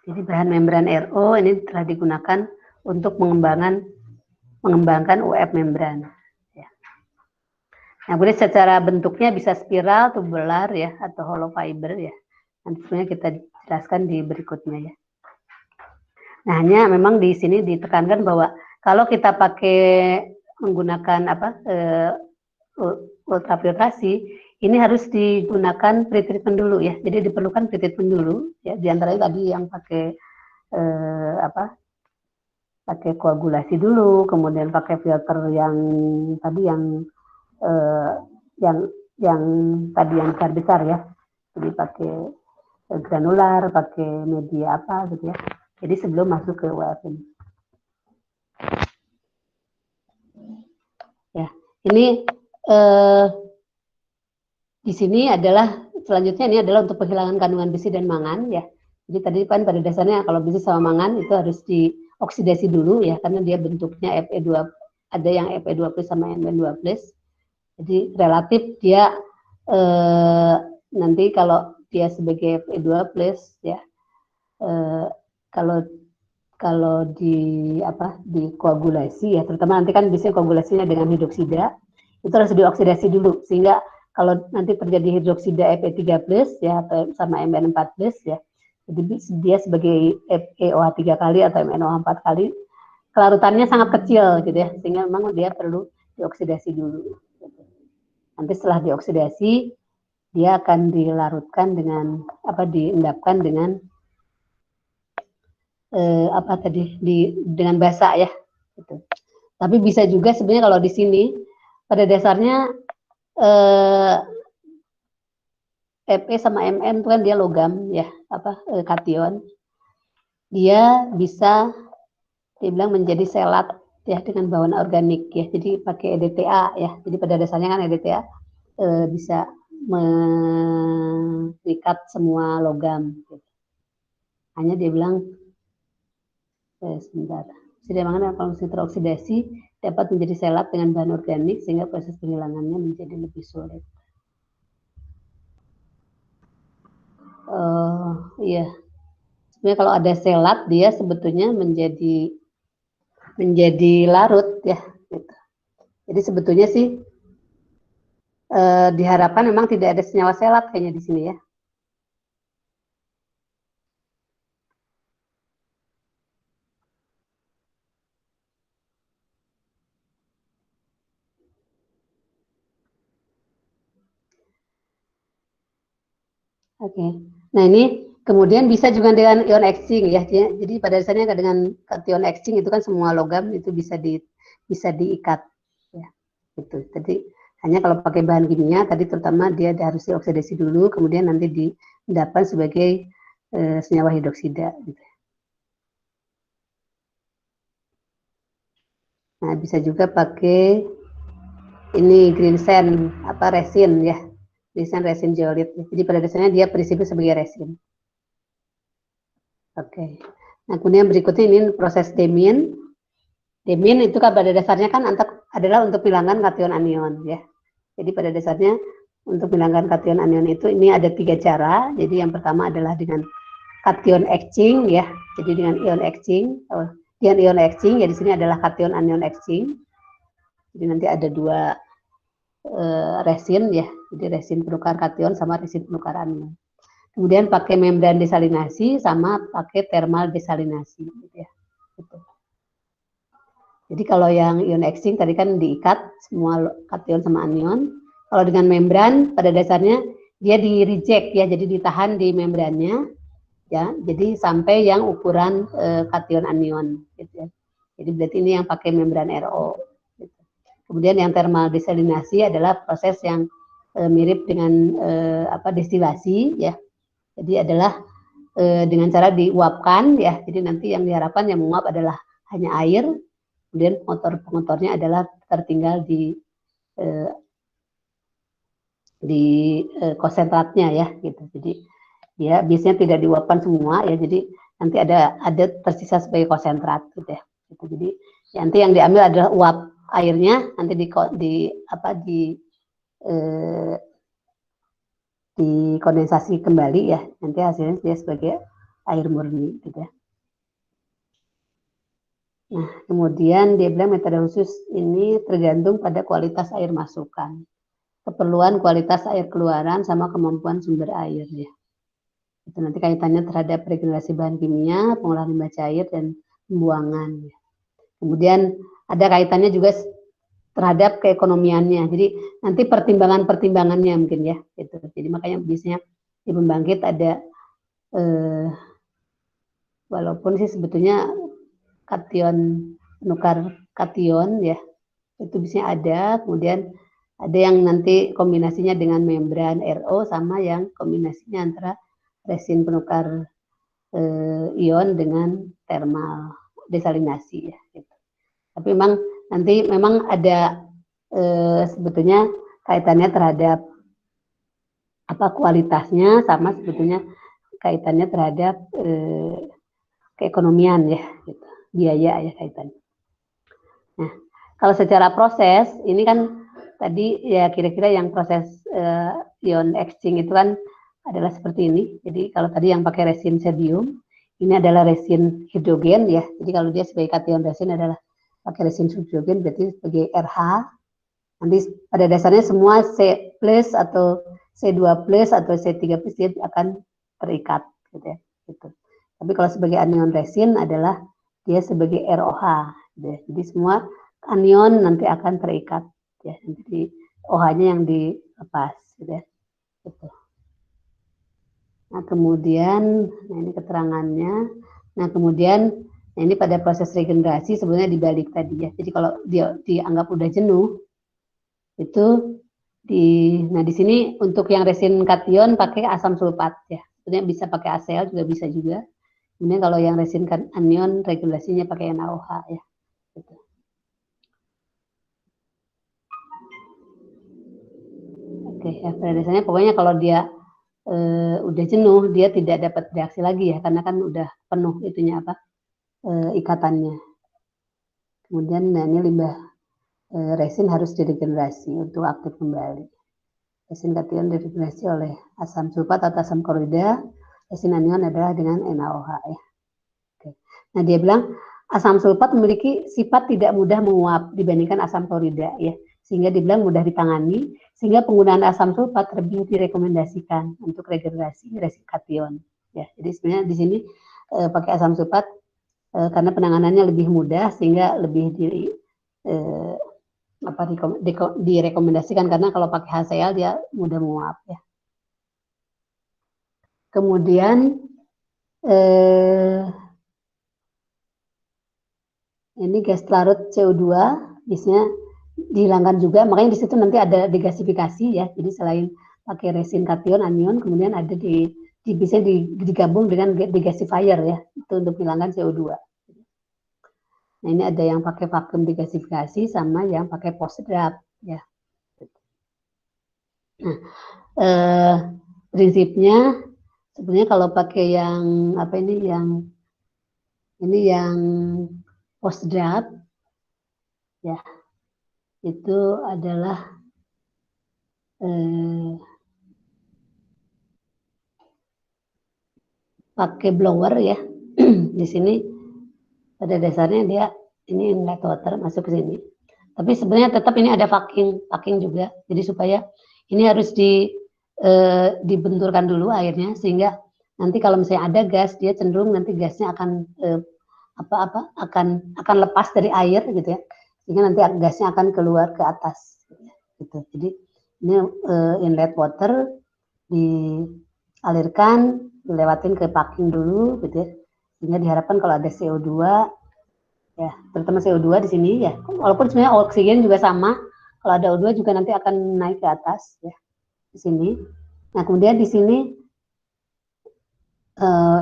Jadi bahan membran RO ini telah digunakan untuk mengembangkan UF membran. Ya. Nah, kemudian secara bentuknya bisa spiral, tubular ya, atau hollow fiber ya. Nanti sebenarnya kita jelaskan di berikutnya ya. Nah, hanya memang di sini ditekankan bahwa kalau kita pakai menggunakan ultrafiltrasi, ini harus digunakan pretreatment dulu ya. Jadi diperlukan pretreatment dulu ya. Di antaranya tadi yang pakai pakai koagulasi dulu, kemudian pakai filter yang tadi yang tadi yang besar ya. Jadi pakai granular, pakai media apa gitu ya. Jadi sebelum masuk ke UF ini. Ya, ini di sini adalah selanjutnya ini adalah untuk penghilangan kandungan besi dan mangan ya. Jadi tadi kan pada dasarnya kalau besi sama mangan itu harus dioksidasi dulu ya karena dia bentuknya Fe2, ada yang Fe2+ sama Mn2+. Jadi relatif dia nanti kalau dia sebagai Fe2+ ya kalau di koagulasi ya, terutama nanti kan biasanya koagulasinya dengan hidroksida, itu harus dioksidasi dulu sehingga kalau nanti terjadi hidroksida Fe3+ ya atau sama Mn4+ ya, jadi dia sebagai EOH 3 kali atau MnOH 4 kali, kelarutannya sangat kecil gitu ya, sehingga memang dia perlu dioksidasi dulu. Nanti setelah dioksidasi, dia akan dilarutkan dengan diendapkan dengan dengan basa ya. Gitu. Tapi bisa juga sebenarnya kalau di sini pada dasarnya Fe sama Mn itu kan dia logam ya, kation. Dia bisa dibilang menjadi selat ya dengan bawaan organik ya. Jadi pakai EDTA ya. Jadi pada dasarnya kan EDTA bisa mengikat semua logam. Gitu. Hanya dia bilang sebentar. Sedangkan kondisi teroksidasi dapat menjadi selat dengan bahan organik sehingga proses penghilangannya menjadi lebih sulit. Iya. Sebenarnya kalau ada selat dia sebetulnya menjadi larut ya. Gitu. Jadi sebetulnya sih diharapkan memang tidak ada senyawa selat kayaknya di sini ya. Oke. Nah ini kemudian bisa juga dengan ion exchange ya. Jadi pada dasarnya dengan ion exchange itu kan semua logam itu bisa diikat ya. Gitu. Jadi hanya kalau pakai bahan kimia tadi terutama dia harus dioksidasi dulu kemudian nanti diendapkan sebagai senyawa hidroksida gitu. Nah, bisa juga pakai ini green sand resin ya. Resin zeolit. Jadi pada dasarnya dia prinsipnya sebagai resin. Oke. Nah, kemudian berikutnya ini proses Demin. Demin itu kan pada dasarnya kan adalah untuk bilangan kation anion ya. Jadi pada dasarnya untuk bilangan kation anion itu ini ada 3 cara. Jadi yang pertama adalah dengan kation exchange ya. Jadi dengan ion exchange. Dengan ion exchange ya di sini adalah kation anion exchange. Jadi nanti ada 2 resin ya. Jadi resin penukar kation sama resin penukar anion. Kemudian pakai membran desalinasi sama pakai thermal desalinasi gitu ya. Gitu. Jadi kalau yang ion exchange tadi kan diikat semua kation sama anion. Kalau dengan membran pada dasarnya dia di reject ya, jadi ditahan di membrannya ya, jadi sampai yang ukuran kation anion gitu ya. Jadi berarti ini yang pakai membran RO gitu. Kemudian yang thermal desalinasi adalah proses yang mirip dengan destilasi ya, jadi adalah dengan cara diuapkan ya, jadi nanti yang diharapkan yang menguap adalah hanya air, kemudian pengotornya adalah tertinggal di konsentratnya ya gitu. Jadi dia biasanya tidak diuapkan semua ya, jadi nanti ada tersisa sebagai konsentrat gitu ya. Gitu. Jadi nanti yang diambil adalah uap airnya, nanti dikondensasi kembali ya, nanti hasilnya dia sebagai air murni gitu ya. Nah, kemudian dia bilang metode khusus ini tergantung pada kualitas air masukan, keperluan kualitas air keluaran, sama kemampuan sumber air ya. Itu nanti kaitannya terhadap regenerasi bahan kimia, pengolahan limbah cair, dan pembuangan. Ya. Kemudian ada kaitannya juga terhadap keekonomiannya. Jadi nanti pertimbangan-pertimbangannya mungkin ya. Gitu. Jadi makanya biasanya di pembangkit ada walaupun sih sebetulnya kation penukar kation ya itu biasanya ada, kemudian ada yang nanti kombinasinya dengan membran RO sama yang kombinasinya antara resin penukar ion dengan thermal desalinasi ya. Gitu. Tapi memang ada sebetulnya kaitannya terhadap kualitasnya, sama sebetulnya kaitannya terhadap keekonomian ya, gitu. Biaya ya kaitannya. Nah, kalau secara proses ini kan tadi ya kira-kira yang proses ion exchange itu kan adalah seperti ini. Jadi kalau tadi yang pakai resin sodium, ini adalah resin hidrogen ya. Jadi kalau dia sebagai kation resin adalah pakai resin hidrogen, berarti sebagai RH. Nanti pada dasarnya semua C plus atau C2 plus atau C3 plus dia akan terikat gitu ya. Gitu. Tapi kalau sebagai anion resin adalah dia sebagai ROH. Gitu ya. Jadi semua anion nanti akan terikat ya. Jadi OH-nya yang dilepas gitu ya. Gitu. Nah, kemudian ini keterangannya. Nah, kemudian ini pada proses regenerasi sebenarnya dibalik tadi ya. Jadi kalau dia dianggap udah jenuh itu nah di sini untuk yang resin kation pakai asam sulfat ya. Sebenarnya bisa pakai ACL juga bisa juga. Kemudian kalau yang resin anion regulasinya pakai NaOH ya. Gitu. Oke ya, pada dasarnya pokoknya kalau dia udah jenuh dia tidak dapat reaksi lagi ya, karena kan udah penuh itunya ikatannya. Kemudian nah ini limbah resin harus diregenerasi untuk aktif kembali. Resin kation diregenerasi oleh asam sulfat atau asam klorida. Resin anion adalah dengan NaOH ya. Oke. Nah dia bilang asam sulfat memiliki sifat tidak mudah menguap dibandingkan asam klorida ya, sehingga dibilang mudah ditangani, sehingga penggunaan asam sulfat lebih direkomendasikan untuk regenerasi resin kation ya. Jadi sebenarnya di sini pakai asam sulfat karena penanganannya lebih mudah, sehingga lebih direkomendasikan, karena kalau pakai HCl dia mudah menguap ya. Kemudian ini gas larut CO2 biasanya dihilangkan juga, makanya di situ nanti ada degasifikasi ya. Jadi selain pakai resin kation anion, kemudian ada bisa digabung dengan degasifier ya, itu untuk menghilangkan CO2. Nah ini ada yang pakai vakum degasifikasi sama yang pakai post draft ya. Nah, prinsipnya sebenarnya kalau pakai yang yang post draft ya, itu adalah pakai blower ya. Di sini pada dasarnya dia ini inlet water masuk ke sini. Tapi sebenarnya tetap ini ada packing juga. Jadi supaya ini harus dibenturkan dulu airnya, sehingga nanti kalau misalnya ada gas, dia cenderung nanti gasnya akan akan lepas dari air gitu ya, sehingga nanti gasnya akan keluar ke atas gitu. Jadi ini inlet water dialirkan, dilewatin ke packing dulu, gitu ya. Sehingga diharapkan kalau ada CO2, ya, terutama CO2 di sini ya, walaupun sebenarnya oksigen juga sama, kalau ada O2 juga nanti akan naik ke atas, ya, di sini. Nah, kemudian di sini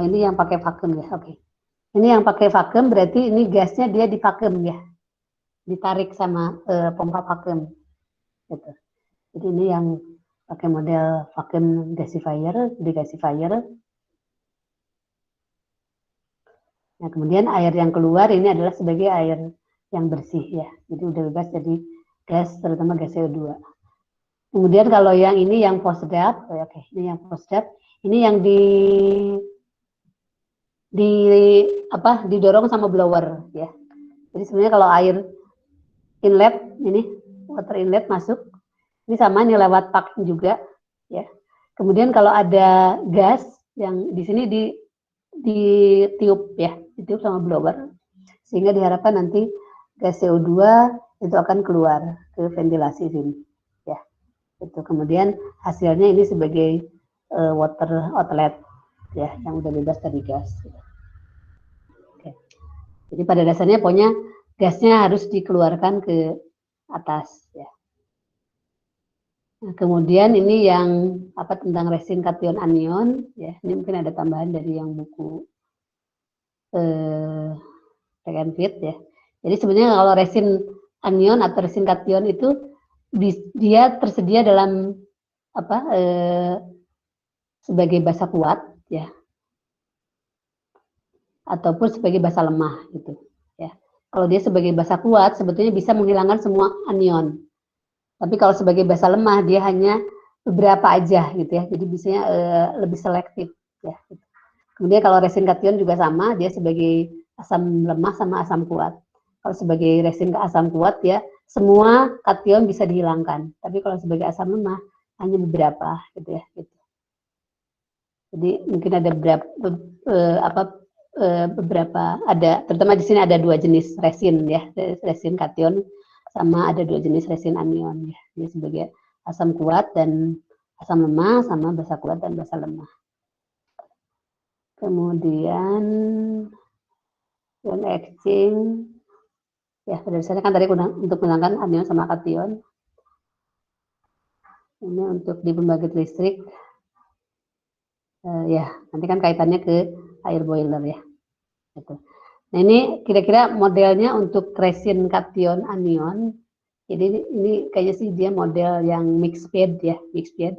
ini yang pakai vakum ya, oke. Ini yang pakai vakum berarti ini gasnya dia divakum ya, ditarik sama pompa vakum, gitu. Jadi ini yang pakai model vacuum gasifier, degasifier. Nah, kemudian air yang keluar ini adalah sebagai air yang bersih ya. Jadi udah bebas jadi gas, terutama gas CO2. Kemudian kalau yang ini yang post-dap, oke, ini yang post-dap, ini yang didorong sama blower ya. Jadi sebenarnya kalau air inlet ini water inlet masuk, ini sama ini lewat packing juga ya. Kemudian kalau ada gas yang di sini ditiup ya, ditiup sama blower sehingga diharapkan nanti gas CO2 itu akan keluar ke ventilasi sini ya. Itu kemudian hasilnya ini sebagai water outlet ya yang udah bebas dari gas. Oke. Jadi pada dasarnya pokoknya gasnya harus dikeluarkan ke atas ya. Nah, kemudian ini yang tentang resin kation anion ya. Ini mungkin ada tambahan dari yang buku track and fit ya. Jadi sebenarnya kalau resin anion atau resin kation itu dia tersedia dalam sebagai basa kuat ya, ataupun sebagai basa lemah gitu ya. Kalau dia sebagai basa kuat sebetulnya bisa menghilangkan semua anion. Tapi kalau sebagai basa lemah dia hanya beberapa aja gitu ya. Jadi biasanya lebih selektif ya. Gitu. Kemudian kalau resin kation juga sama, dia sebagai asam lemah sama asam kuat. Kalau sebagai resin asam kuat ya semua kation bisa dihilangkan. Tapi kalau sebagai asam lemah hanya beberapa gitu ya. Gitu. Jadi mungkin ada beberapa ada, terutama di sini ada dua jenis resin ya, resin kation sama ada dua jenis resin anion ya. Jadi sebagai asam kuat dan asam lemah sama basa kuat dan basa lemah. Kemudian ion exchange ya, pada dasarnya kan tadi untuk menghilangkan anion sama kation. Ini untuk di pembangkit listrik ya, nanti kan kaitannya ke air boiler ya. Gitu. Nah ini kira-kira modelnya untuk resin kation anion. Jadi ini kayaknya sih dia model yang mixed bed ya, mixed bed.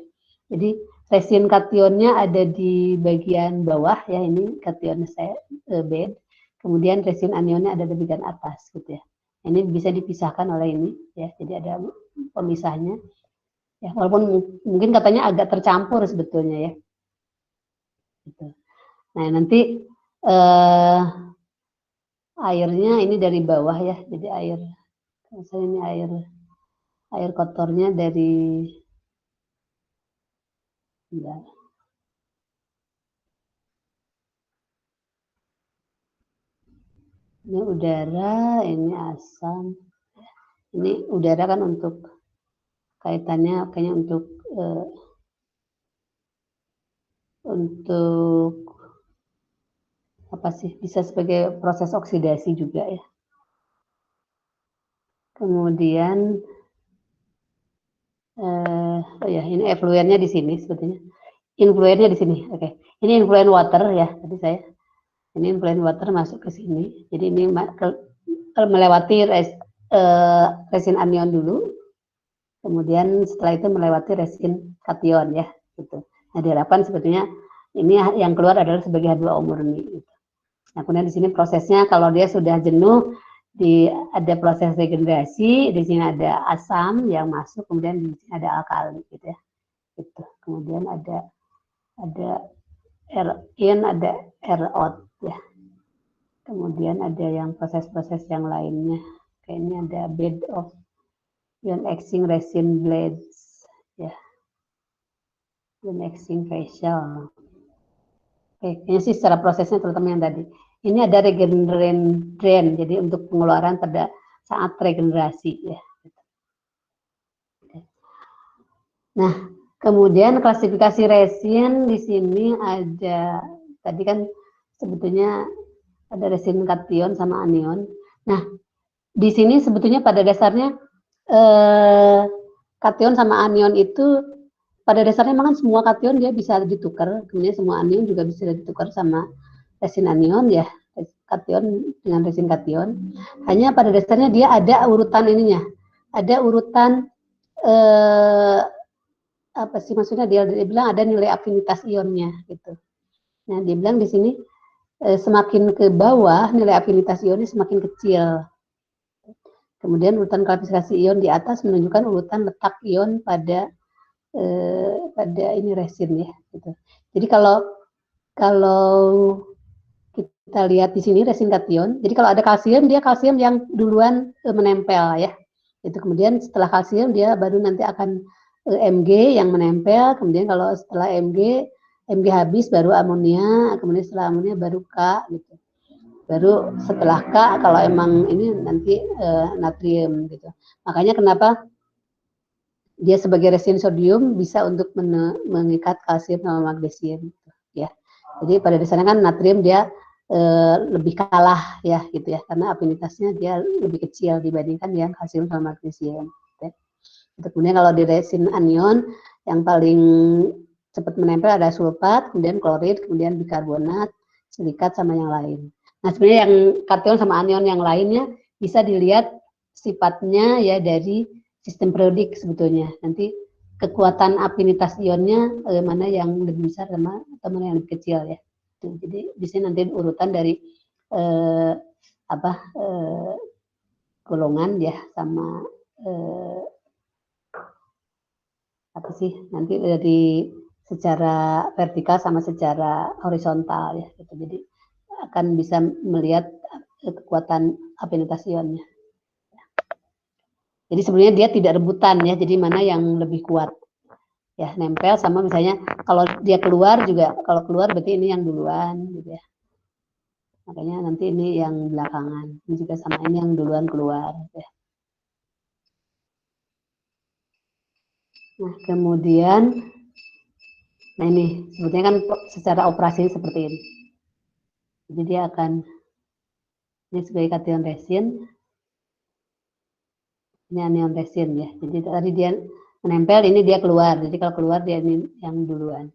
Jadi resin kationnya ada di bagian bawah ya, ini kation bed. Kemudian resin anionnya ada di bagian atas gitu ya. Ini bisa dipisahkan oleh ini ya, jadi ada pemisahnya. Ya, walaupun mungkin katanya agak tercampur sebetulnya ya. Gitu. Nah nanti airnya ini dari bawah ya, jadi misalnya ini air kotornya dari ya, ini udara, ini asam, ini udara kan untuk kaitannya kayaknya untuk apa sih, bisa sebagai proses oksidasi juga ya. Kemudian oh ya, ini effluentnya di sini sebetulnya. Influentnya di sini. Oke. Ini influent water ya, tadi saya. Ini influent water masuk ke sini. Jadi ini melewati resin anion dulu. Kemudian setelah itu melewati resin kation ya, gitu. Nah, diharapkan sebetulnya ini yang keluar adalah sebagai H2O murni. Gitu. Nah, kemudian di sini prosesnya kalau dia sudah jenuh, ada proses regenerasi, di sini ada asam yang masuk, kemudian di sini ada alkali gitu ya. Gitu. Kemudian ada air in, ada air out ya. Kemudian ada yang proses-proses yang lainnya. Kayaknya ada bed of ion exchange resin blades ya. Ion exchange facial. Oke, ini sih secara prosesnya terutama yang tadi. Ini ada regenerate drain, jadi untuk pengeluaran pada saat regenerasi ya. Nah, Kemudian klasifikasi resin di sini ada, tadi kan sebetulnya ada resin kation sama anion. Nah, di sini sebetulnya pada dasarnya kation sama anion itu pada dasarnya memang semua kation dia bisa ditukar, kemudian semua anion juga bisa ditukar sama resin anion ya, kation dengan resin kation. Hanya pada dasarnya dia ada urutan ininya, ada urutan apa sih maksudnya, dia bilang ada nilai afinitas ionnya gitu. Nah, dia bilang di sini semakin ke bawah nilai afinitas ionnya semakin kecil. Kemudian urutan klasifikasi ion di atas menunjukkan urutan letak ion pada ini resin ya gitu. Jadi kalau kita lihat di sini resin kation, jadi kalau ada kalsium dia kalsium yang duluan menempel ya. Itu kemudian setelah kalsium dia baru nanti akan Mg yang menempel, kemudian kalau setelah Mg habis baru amonia, kemudian setelah amonia baru K gitu. Baru setelah K kalau emang ini nanti natrium gitu. Makanya kenapa dia sebagai resin sodium bisa untuk mengikat kalsium sama magnesium gitu, ya. Jadi pada dasarnya kan natrium dia lebih kalah ya gitu ya, karena afinitasnya dia lebih kecil dibandingkan yang kalsium sama magnesium. Ya. Kemudian kalau di resin anion yang paling cepat menempel ada sulfat, kemudian klorid, kemudian bikarbonat, silikat sama yang lain. Nah sebenarnya yang kation sama anion yang lainnya bisa dilihat sifatnya ya dari sistem periodik sebetulnya. Nanti kekuatan afinitas ionnya mana yang lebih besar sama atau mana yang lebih kecil ya. Jadi di sini nanti urutan dari eh, apa golongan ya sama apa sih nanti dari secara vertikal sama secara horizontal ya gitu. Jadi akan bisa melihat kekuatan afinitas ionnya. Jadi sebenarnya dia tidak rebutan ya, jadi mana yang lebih kuat ya, nempel sama misalnya kalau dia keluar juga, kalau keluar berarti ini yang duluan gitu ya, makanya nanti ini yang belakangan, ini juga sama ini yang duluan keluar gitu ya. Nah kemudian, nah ini sebetulnya kan secara operasi seperti ini, jadi dia akan ini sebagai kation resin, ini anion resin ya, jadi tadi dia menempel, ini dia keluar, jadi kalau keluar dia ini yang duluan.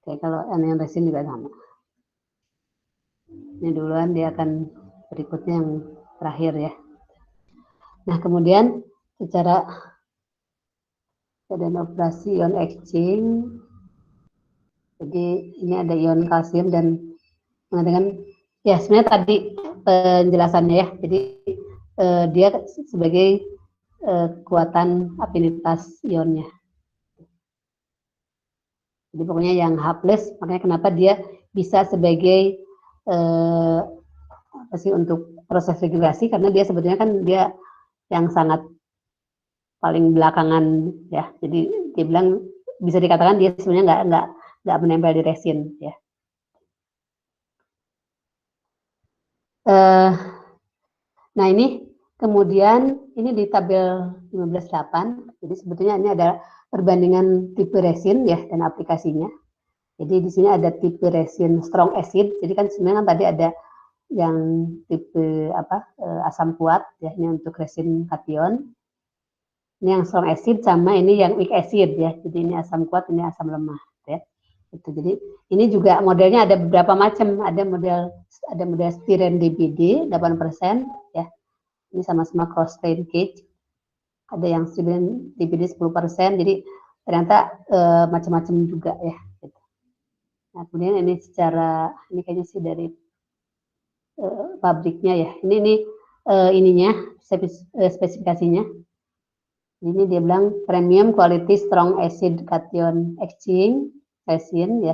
Oke, kalau anion resin juga sama. Ini duluan, dia akan berikutnya yang terakhir ya. Nah kemudian secara keadaan operasi ion exchange, jadi ini ada ion kalsium dan mengatakan ya sebenarnya tadi penjelasannya ya, jadi dia sebagai kekuatan afinitas ionnya. Jadi pokoknya yang H+, makanya kenapa dia bisa sebagai apa sih untuk proses regulasi, karena dia sebetulnya kan dia yang sangat paling belakangan ya. Jadi dia bilang bisa dikatakan dia sebenarnya nggak menempel di resin ya. Nah ini kemudian ini di tabel 15.8, jadi sebetulnya ini ada perbandingan tipe resin ya dan aplikasinya. Jadi di sini ada tipe resin strong acid. Jadi kan sebenarnya kan tadi ada yang tipe apa asam kuat ya, ini untuk resin kation. Ini yang strong acid sama ini yang weak acid ya. Jadi ini asam kuat, ini asam lemah ya. Itu. Jadi ini juga modelnya ada beberapa macam. Ada model styrene DBD 8% ya. Ini sama-sama cross linkage. Ada yang styrene DBD 10%. Jadi ternyata macam-macam juga ya. Gitu. Nah, kemudian ini secara ini kayaknya sih dari pabriknya ya. Ini ininya spesifikasinya. Ini dia bilang premium quality strong acid cation exchange resin ya.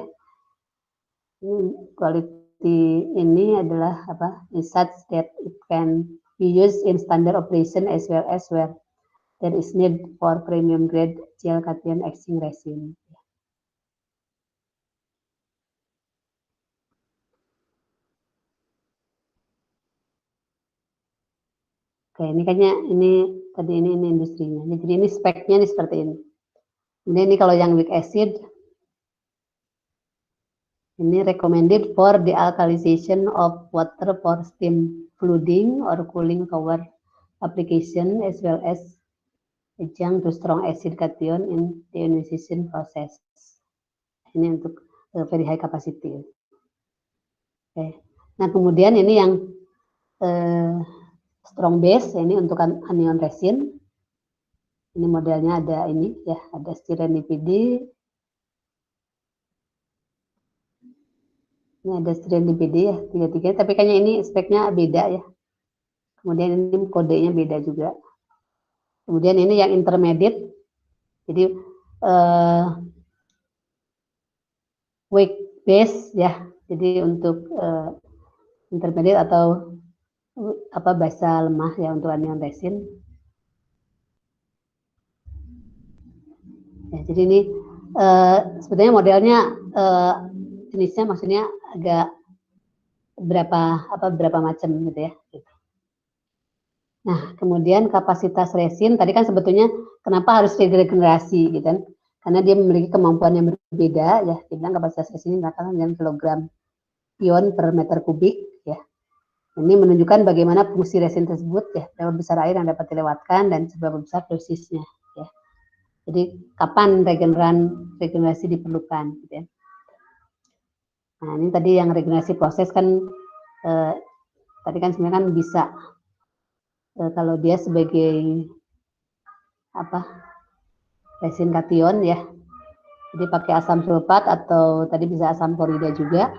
Ini quality ini adalah apa? Is such that it can be used in standard operation as well as where there is need for premium grade gel cation exchange resin. Oke, ini kayaknya ini Tadi ini industrinya. Jadi ini speknya nih seperti ini. Kemudian ini kalau yang weak acid, ini recommended for the alkalization of water for steam flooding or cooling tower application as well as adjunct to strong acid cation in deionization process. Ini untuk very high capacity. Oke. Nah kemudian ini yang strong base, ini untuk anion resin. Ini modelnya ada ini ya, ada styrenipide. Ini ada styrenipide ya, tiga-tiga. Tapi kayaknya ini speknya beda ya. Kemudian ini kodenya beda juga. Kemudian ini yang intermediate. Jadi weak base ya. Jadi untuk intermediate atau apa basa lemah ya untuk anion resin. Ya, jadi ini sebenarnya modelnya jenisnya maksudnya agak berapa macam gitu ya. Nah, kemudian kapasitas resin tadi kan sebetulnya kenapa harus regenerasi gitu kan? Karena dia memiliki kemampuan yang berbeda ya. Dibilang kapasitas resin ini adalah 9 kilogram ion per meter kubik ya. Ini menunjukkan bagaimana fungsi resin tersebut ya, berapa besar air yang dapat dilewatkan dan seberapa besar dosisnya ya. Jadi kapan regenerasi diperlukan gitu ya. Nah, ini tadi yang regenerasi proses kan tadi kan sebenarnya kan bisa kalau dia sebagai apa resin kation ya, jadi pakai asam sulfat atau tadi bisa asam klorida juga.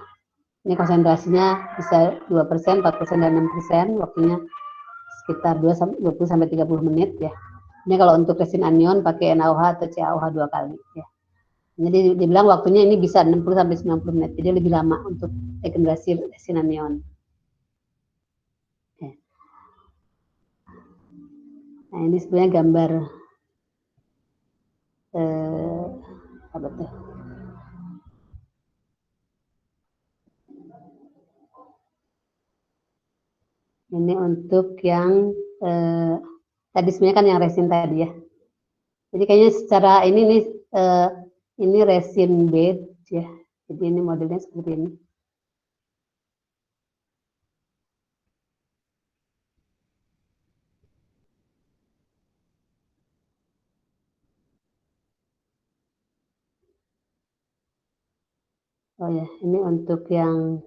Ini konsentrasinya bisa 2%, 4%, dan 6%, waktunya sekitar 20 sampai 30 menit ya. Ini kalau untuk resin anion pakai NaOH atau CaOH 2 kali ya. Jadi dibilang waktunya ini bisa 60 sampai 90 menit, jadi lebih lama untuk regenerasi resin anion. Nah ini sebenarnya gambar apa tuh? Ini untuk yang tadi sebenarnya kan yang resin tadi ya. Jadi kayaknya secara ini resin bed ya. Jadi ini modelnya seperti ini. Oh ya, ini untuk yang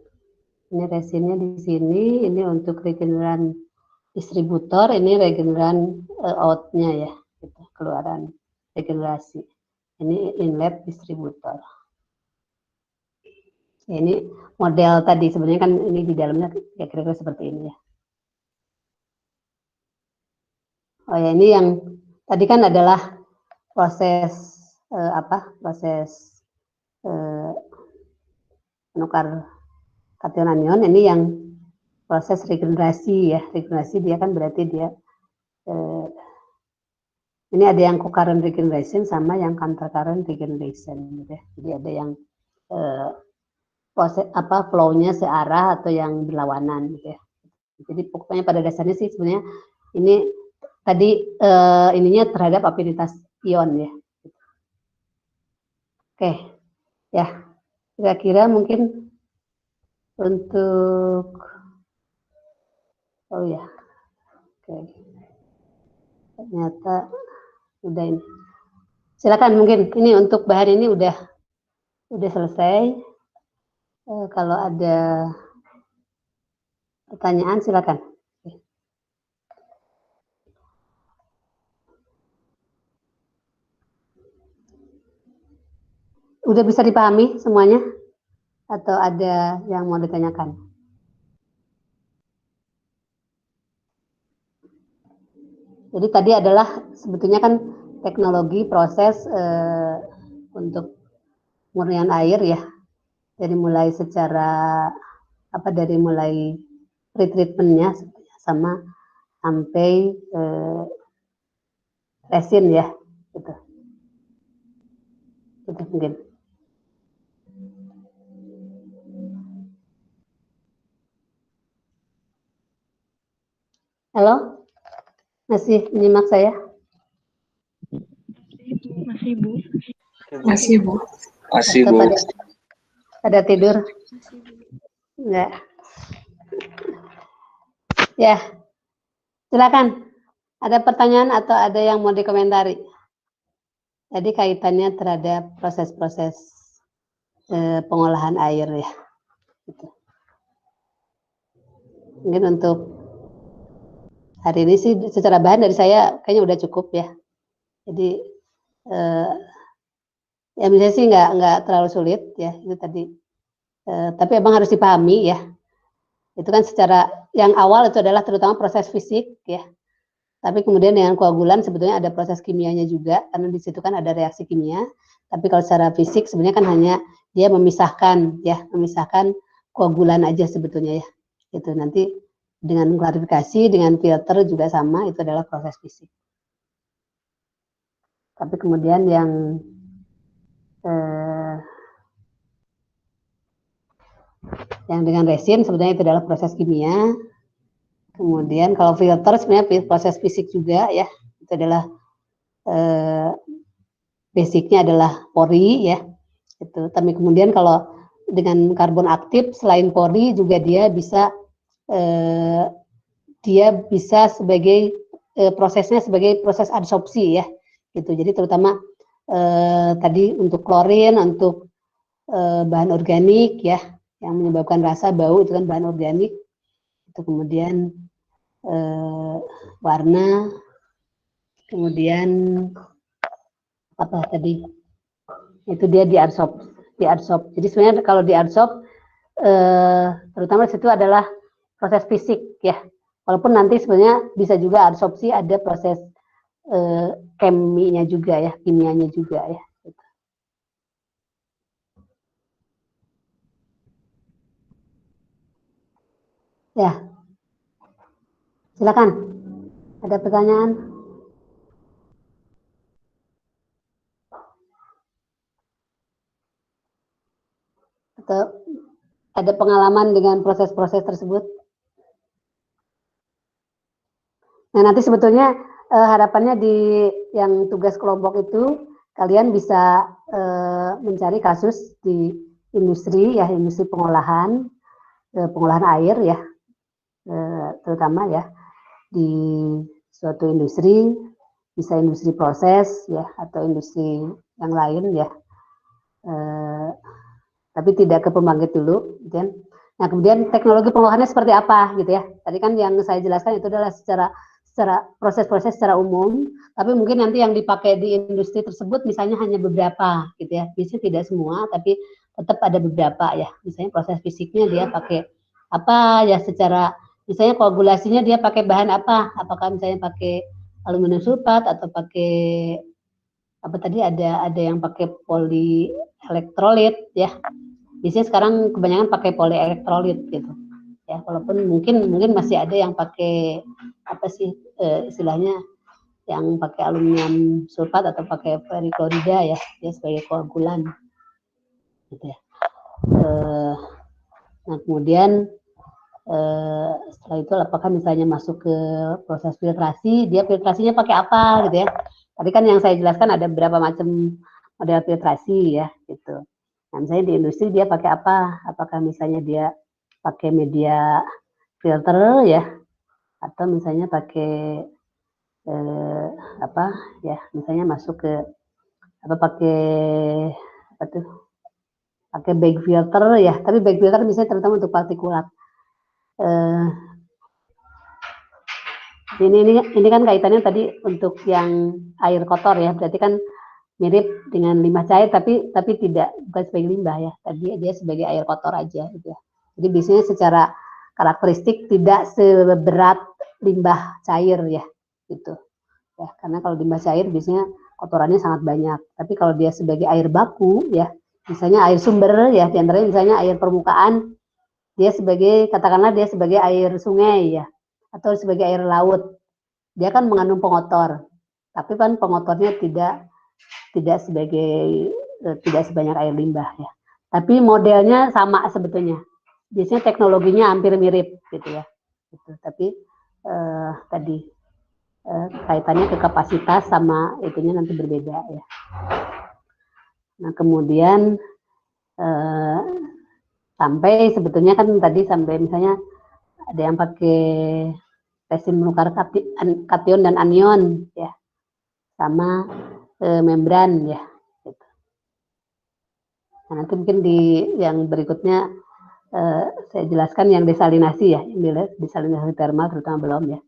ini resinnya di sini, ini untuk regeneran distributor, ini regeneran outnya ya, gitu, keluaran regenerasi. Ini inlet distributor. Ya, ini model tadi sebenarnya kan ini di dalamnya ya kira-kira seperti ini ya. Oh ya, ini yang tadi kan adalah proses proses penukar kation anion. Ini yang proses regenerasi ya. Regenerasi dia kan berarti dia ini ada yang co-current regeneration sama yang counter-current regeneration gitu ya. Jadi ada yang proses flow-nya searah atau yang berlawanan gitu ya. Jadi pokoknya pada dasarnya sih sebenarnya ini tadi ininya terhadap afinitas ion ya. Oke, ya kira-kira mungkin untuk oh ya, oke, ternyata udah ini. Silakan mungkin ini untuk bahan ini udah selesai. Kalau ada pertanyaan silakan. Udah bisa dipahami semuanya? Atau ada yang mau ditanyakan? Jadi tadi adalah sebetulnya kan teknologi proses untuk murnian air ya. Dari mulai pretreatmentnya sama sampai resin ya, gitu. Itu mungkin. Halo, Masih menyimak saya? Masih, Bu. Masih, Bu. Masih, Atau Bu. pada tidur? Enggak. Ya, silakan. Ada pertanyaan atau ada yang mau dikomentari? Jadi kaitannya terhadap proses-proses pengolahan air ya. Gitu. Mungkin untuk hari ini sih secara bahan dari saya kayaknya udah cukup ya. Jadi ya misalnya sih nggak terlalu sulit ya itu tadi. Tapi emang harus dipahami ya. Itu kan secara yang awal itu adalah terutama proses fisik ya. Tapi kemudian dengan koagulan sebetulnya ada proses kimianya juga karena di situ kan ada reaksi kimia. Tapi kalau secara fisik sebenarnya kan hanya dia memisahkan koagulan aja sebetulnya ya. Itu nanti dengan klarifikasi dengan filter juga sama itu adalah proses fisik. Tapi kemudian yang dengan resin sebetulnya itu adalah proses kimia. Kemudian kalau filter sebenarnya proses fisik juga ya. Itu adalah basicnya adalah pori ya. Itu. Tapi kemudian kalau dengan karbon aktif selain pori juga dia bisa sebagai prosesnya sebagai proses adsorpsi ya. Gitu. Jadi terutama tadi untuk klorin, untuk bahan organik ya yang menyebabkan rasa bau itu kan bahan organik. Itu kemudian warna, kemudian apa tadi itu dia diadsorb. Jadi sebenarnya kalau diadsorb terutama situ adalah proses fisik ya. Walaupun nanti sebenarnya bisa juga adsorpsi ada proses kimianya juga ya. Ya, silakan. Ada pertanyaan? Atau ada pengalaman dengan proses-proses tersebut? Nah, nanti sebetulnya harapannya di yang tugas kelompok itu kalian bisa mencari kasus di industri ya, industri pengolahan air ya, terutama ya di suatu industri, bisa industri proses ya atau industri yang lain ya, tapi tidak ke pembangkit dulu, gitu kan. Nah kemudian teknologi pengolahannya seperti apa gitu ya. Tadi kan yang saya jelaskan itu adalah secara proses-proses secara umum, tapi mungkin nanti yang dipakai di industri tersebut misalnya hanya beberapa gitu ya, biasanya tidak semua, tapi tetap ada beberapa ya. Misalnya proses fisiknya dia pakai apa ya, secara misalnya koagulasinya dia pakai bahan apa, apakah misalnya pakai aluminium sulfat atau pakai apa tadi ada yang pakai polielektrolit ya. Biasanya sekarang kebanyakan pakai polielektrolit gitu. Ya, walaupun mungkin masih ada yang pakai apa sih istilahnya yang pakai aluminium sulfat atau pakai periklorida ya, dia sebagai koagulan gitu ya. Nah kemudian setelah itu apakah misalnya masuk ke proses filtrasi, dia filtrasinya pakai apa gitu ya. Tadi kan yang saya jelaskan ada beberapa macam model filtrasi ya gitu. Nah misalnya di industri dia pakai apa, apakah misalnya dia pakai media filter ya, atau misalnya pakai apa ya, misalnya masuk ke apa pakai apa tuh, pakai bag filter ya, tapi bag filter misalnya terutama untuk partikulat. Ini kan kaitannya tadi untuk yang air kotor ya, berarti kan mirip dengan limbah cair tapi tidak, bukan sebagai limbah ya, tadi dia sebagai air kotor aja gitu ya. Jadi biasanya secara karakteristik tidak seberat limbah cair ya gitu ya, karena kalau limbah cair biasanya kotorannya sangat banyak, tapi kalau dia sebagai air baku ya, misalnya air sumber ya, diantaranya misalnya air permukaan, dia sebagai katakanlah dia sebagai air sungai ya, atau sebagai air laut, dia kan mengandung pengotor, tapi kan pengotornya tidak sebanyak air limbah ya. Tapi modelnya sama sebetulnya. Biasanya teknologinya hampir mirip gitu ya. Gitu. Tapi tadi kaitannya ke kapasitas sama itunya nanti berbeda ya. Nah kemudian sampai sebetulnya kan tadi sampai misalnya ada yang pakai resin menukar kation dan anion ya, sama membran ya. Gitu. Nah, nanti mungkin di yang berikutnya saya jelaskan yang desalinasi ya, yang desalinasi termal terutama belum ya.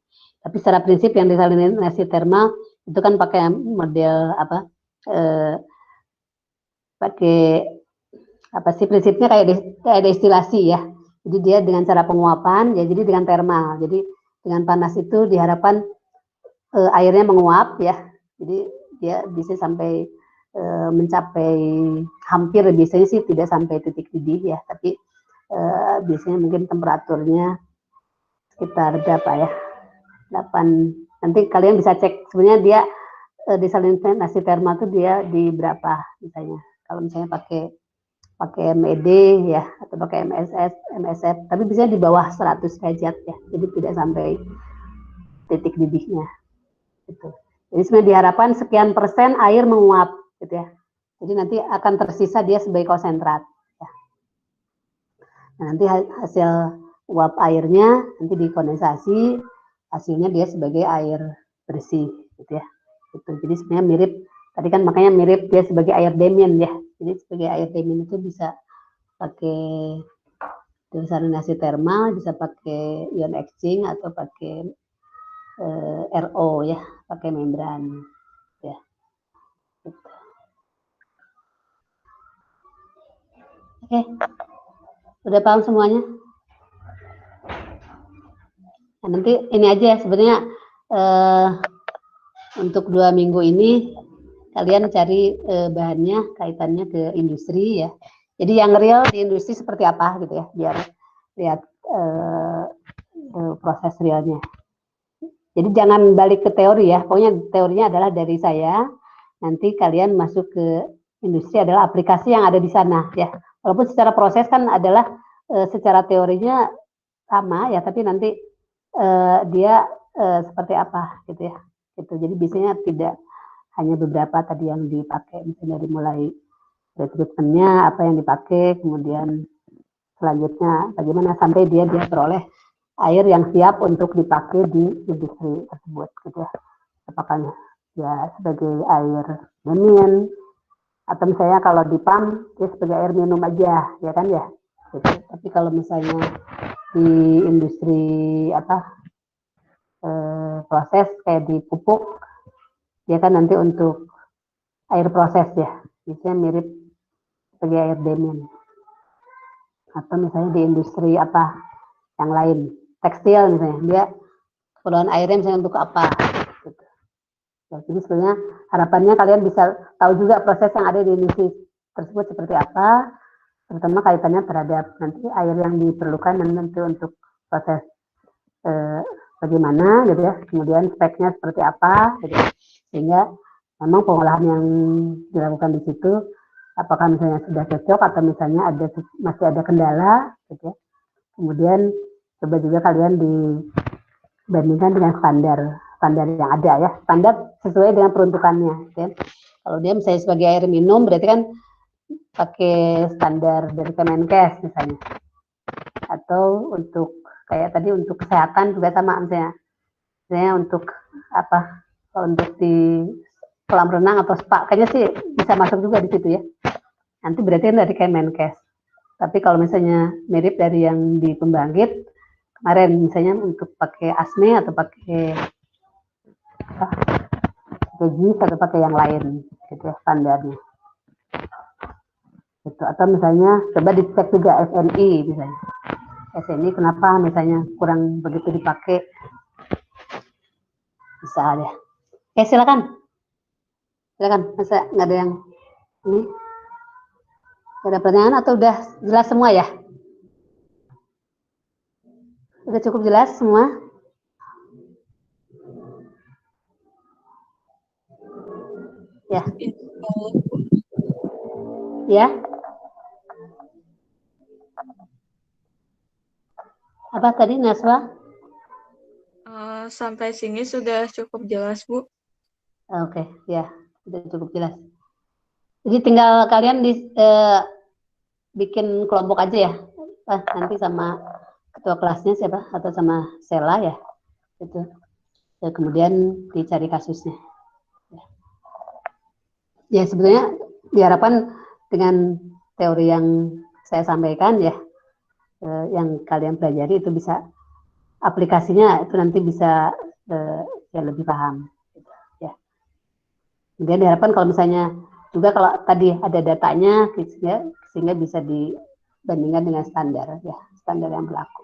Tapi secara prinsip yang desalinasi termal itu kan pakai model apa? Pakai apa sih prinsipnya kayak destilasi ya. Jadi dia dengan cara penguapan ya, jadi dengan termal. Jadi dengan panas itu diharapkan airnya menguap ya. Jadi dia bisa sampai mencapai hampir, biasanya sih tidak sampai titik didih ya, tapi biasanya mungkin temperaturnya sekitar berapa ya, 8, nanti kalian bisa cek sebenarnya dia desalinasi termal itu dia di berapa misalnya, kalau misalnya pakai MED ya atau pakai MSF, tapi biasanya di bawah 100 derajat ya, jadi tidak sampai titik didihnya gitu. Jadi sebenarnya diharapkan sekian persen air menguap gitu ya, jadi nanti akan tersisa dia sebagai konsentrat ya. Nah, nanti hasil uap airnya nanti dikondensasi, hasilnya dia sebagai air bersih gitu ya. Gitu. Jadi sebenarnya mirip tadi kan, makanya mirip dia sebagai air demian ya. Jadi sebagai air demian itu bisa pakai desalinasi termal, bisa pakai ion exchange atau pakai RO ya, pakai membran ya. Gitu. Oke, udah paham semuanya? Nah, nanti ini aja sebenarnya untuk 2 minggu ini kalian cari bahannya kaitannya ke industri ya. Jadi yang real di industri seperti apa gitu ya, biar lihat proses realnya. Jadi jangan balik ke teori ya, pokoknya teorinya adalah dari saya, nanti kalian masuk ke industri adalah aplikasi yang ada di sana ya. Walaupun secara proses kan adalah secara teorinya sama ya, tapi nanti dia seperti apa gitu ya. Gitu. Jadi biasanya tidak hanya beberapa tadi yang dipakai, misalnya dari mulai treatmentnya apa yang dipakai, kemudian selanjutnya bagaimana sampai dia peroleh air yang siap untuk dipakai di industri tersebut gitu ya. Apakah ya sebagai air minum atau misalnya kalau di PAM dia sebagai air minum aja ya kan ya gitu. Tapi kalau misalnya di industri apa proses kayak di pupuk dia kan nanti untuk air proses ya, biasanya mirip sebagai air demian. Atau misalnya di industri apa yang lain, tekstil misalnya, dia keperluan airnya misalnya untuk apa gitu. Ya, jadi sebenarnya harapannya kalian bisa tahu juga proses yang ada di industri tersebut seperti apa, terutama kaitannya terhadap nanti air yang diperlukan dan nanti untuk proses bagaimana gitu ya, kemudian speknya seperti apa gitu, sehingga memang pengolahan yang dilakukan di situ apakah misalnya sudah cocok atau misalnya masih ada kendala gitu ya. Kemudian coba juga kalian dibandingkan dengan standar yang ada ya, standar sesuai dengan peruntukannya ya. Kalau dia misalnya sebagai air minum berarti kan pakai standar dari Kemenkes misalnya, atau untuk kayak tadi untuk kesehatan juga sama misalnya untuk apa, untuk di kolam renang atau spa kayaknya sih bisa masuk juga di situ ya, nanti berarti kan dari Kemenkes. Tapi kalau misalnya mirip dari yang di pembangkit kemarin misalnya untuk pakai ASME atau pakai JIS atau pakai yang lain gitu ya standarnya gitu. Atau misalnya coba dicek juga SNI misalnya, SNI kenapa misalnya kurang begitu dipakai, bisa ada. Silakan masa nggak ada yang ini, ada pertanyaan atau udah jelas semua ya? Udah cukup jelas semua? Ya. Ya. Apa tadi Naswa? Sampai sini sudah cukup jelas, Bu. Oke, ya, sudah cukup jelas. Jadi tinggal kalian bikin kelompok aja ya, nanti sama ketua kelasnya siapa atau sama Sela ya, itu. Kemudian dicari kasusnya. Ya sebetulnya diharapkan dengan teori yang saya sampaikan ya, yang kalian pelajari itu bisa aplikasinya itu nanti bisa ya lebih paham. Ya. Kemudian diharapkan kalau misalnya juga kalau tadi ada datanya sehingga bisa dibandingkan dengan standar ya, standar yang berlaku.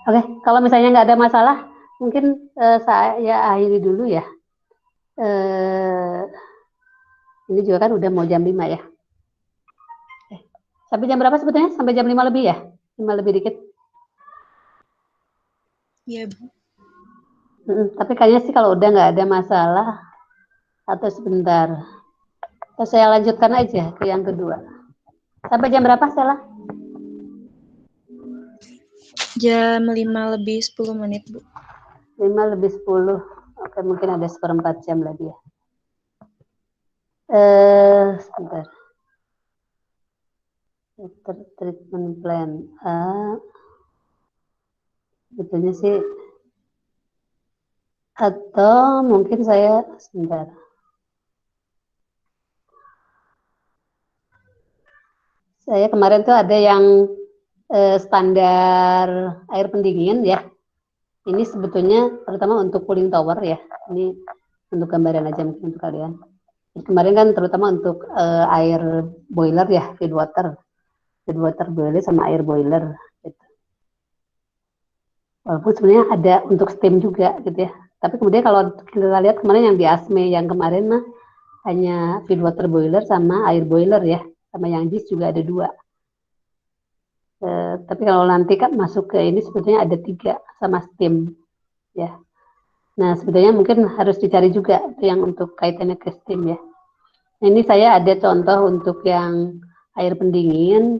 Oke, kalau misalnya nggak ada masalah, mungkin saya akhiri dulu ya. Ini juga kan udah mau jam 5 ya. Sampai jam berapa sebetulnya? Sampai jam 5 lebih ya? 5 lebih dikit. Iya, Bu. Tapi kayaknya sih kalau udah nggak ada masalah, atau sebentar. Atau saya lanjutkan aja ke yang kedua. Sampai jam berapa, Sela? Jam 5 lebih 10 menit, Bu. 5 lebih 10. Oke, mungkin ada 1/4 jam lagi ya. Sebentar. Treatment plan. Betulnya sih. Atau mungkin saya, sebentar. Saya kemarin tuh ada yang standar air pendingin ya. Ini sebetulnya terutama untuk cooling tower ya. Ini untuk gambaran aja mungkin untuk kalian. Kemarin kan terutama untuk air boiler ya, feed water boiler sama air boiler. Gitu. Walaupun sebenarnya ada untuk steam juga gitu ya. Tapi kemudian kalau kita lihat kemarin yang di ASME yang kemarin mah hanya feed water boiler sama air boiler ya. Sama yang JIS juga ada 2. Tapi kalau nanti kan masuk ke ini sebetulnya ada 3 sama steam ya. Nah sebetulnya mungkin harus dicari juga yang untuk kaitannya ke steam ya. Nah, ini saya ada contoh untuk yang air pendingin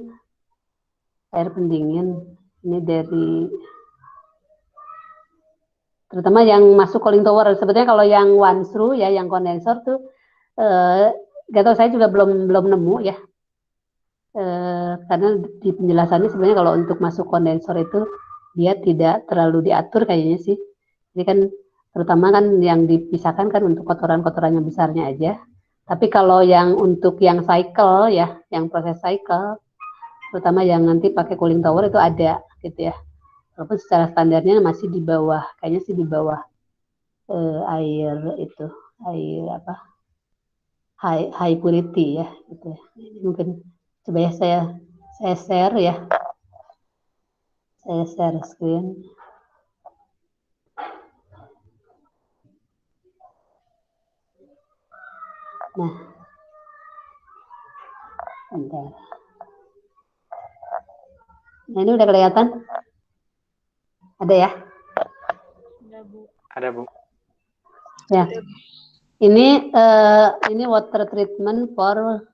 ini dari terutama yang masuk cooling tower. Sebetulnya kalau yang one through ya yang kondensor tuh gak tahu saya juga belum nemu ya. Karena di penjelasannya sebenarnya kalau untuk masuk kondensor itu dia tidak terlalu diatur kayaknya sih. Jadi kan terutama kan yang dipisahkan kan untuk kotoran-kotoran yang besarnya aja. Tapi kalau yang untuk yang cycle ya, yang proses cycle, terutama yang nanti pakai cooling tower itu ada gitu ya. Walaupun secara standarnya masih di bawah, kayaknya sih di bawah air itu, air apa? High purity ya gitu ya. Mungkin coba ya saya share ya. Saya share screen. Nah, bentar. Nah, ini udah kelihatan? Ada ya? Ada, Bu. Ya. Ini water treatment for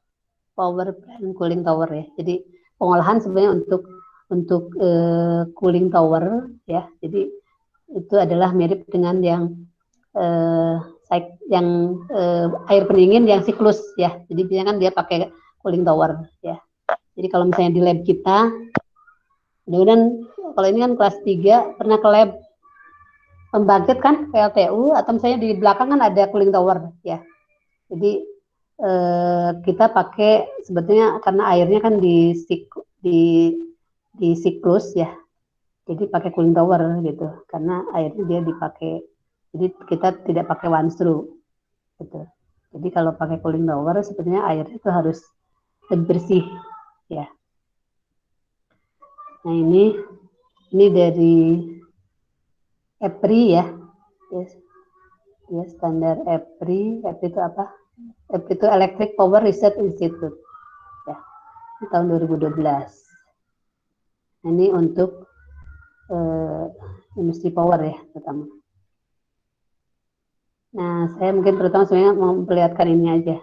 power plant cooling tower ya. Jadi pengolahan sebenarnya untuk cooling tower ya. Jadi itu adalah mirip dengan yang air pendingin yang siklus ya. Jadi biasanya kan dia pakai cooling tower ya. Jadi kalau misalnya di lab kita, kemudian kalau ini kan kelas 3 pernah ke lab pembangkit kan PLTU atau misalnya di belakang kan ada cooling tower ya. Jadi kita pakai sebetulnya karena airnya kan di siklus ya. Jadi pakai cooling tower gitu karena airnya dia dipakai. Jadi kita tidak pakai one through gitu. Jadi kalau pakai cooling tower sebetulnya airnya itu harus lebih bersih ya. Nah ini dari EPRI ya. Ya standar EPRI itu apa? EPRI itu Electric Power Research Institute. Ya, tahun 2012. Nah, ini untuk industri power ya terutama. Nah, saya mungkin terutama sebenarnya mau memperlihatkan ini aja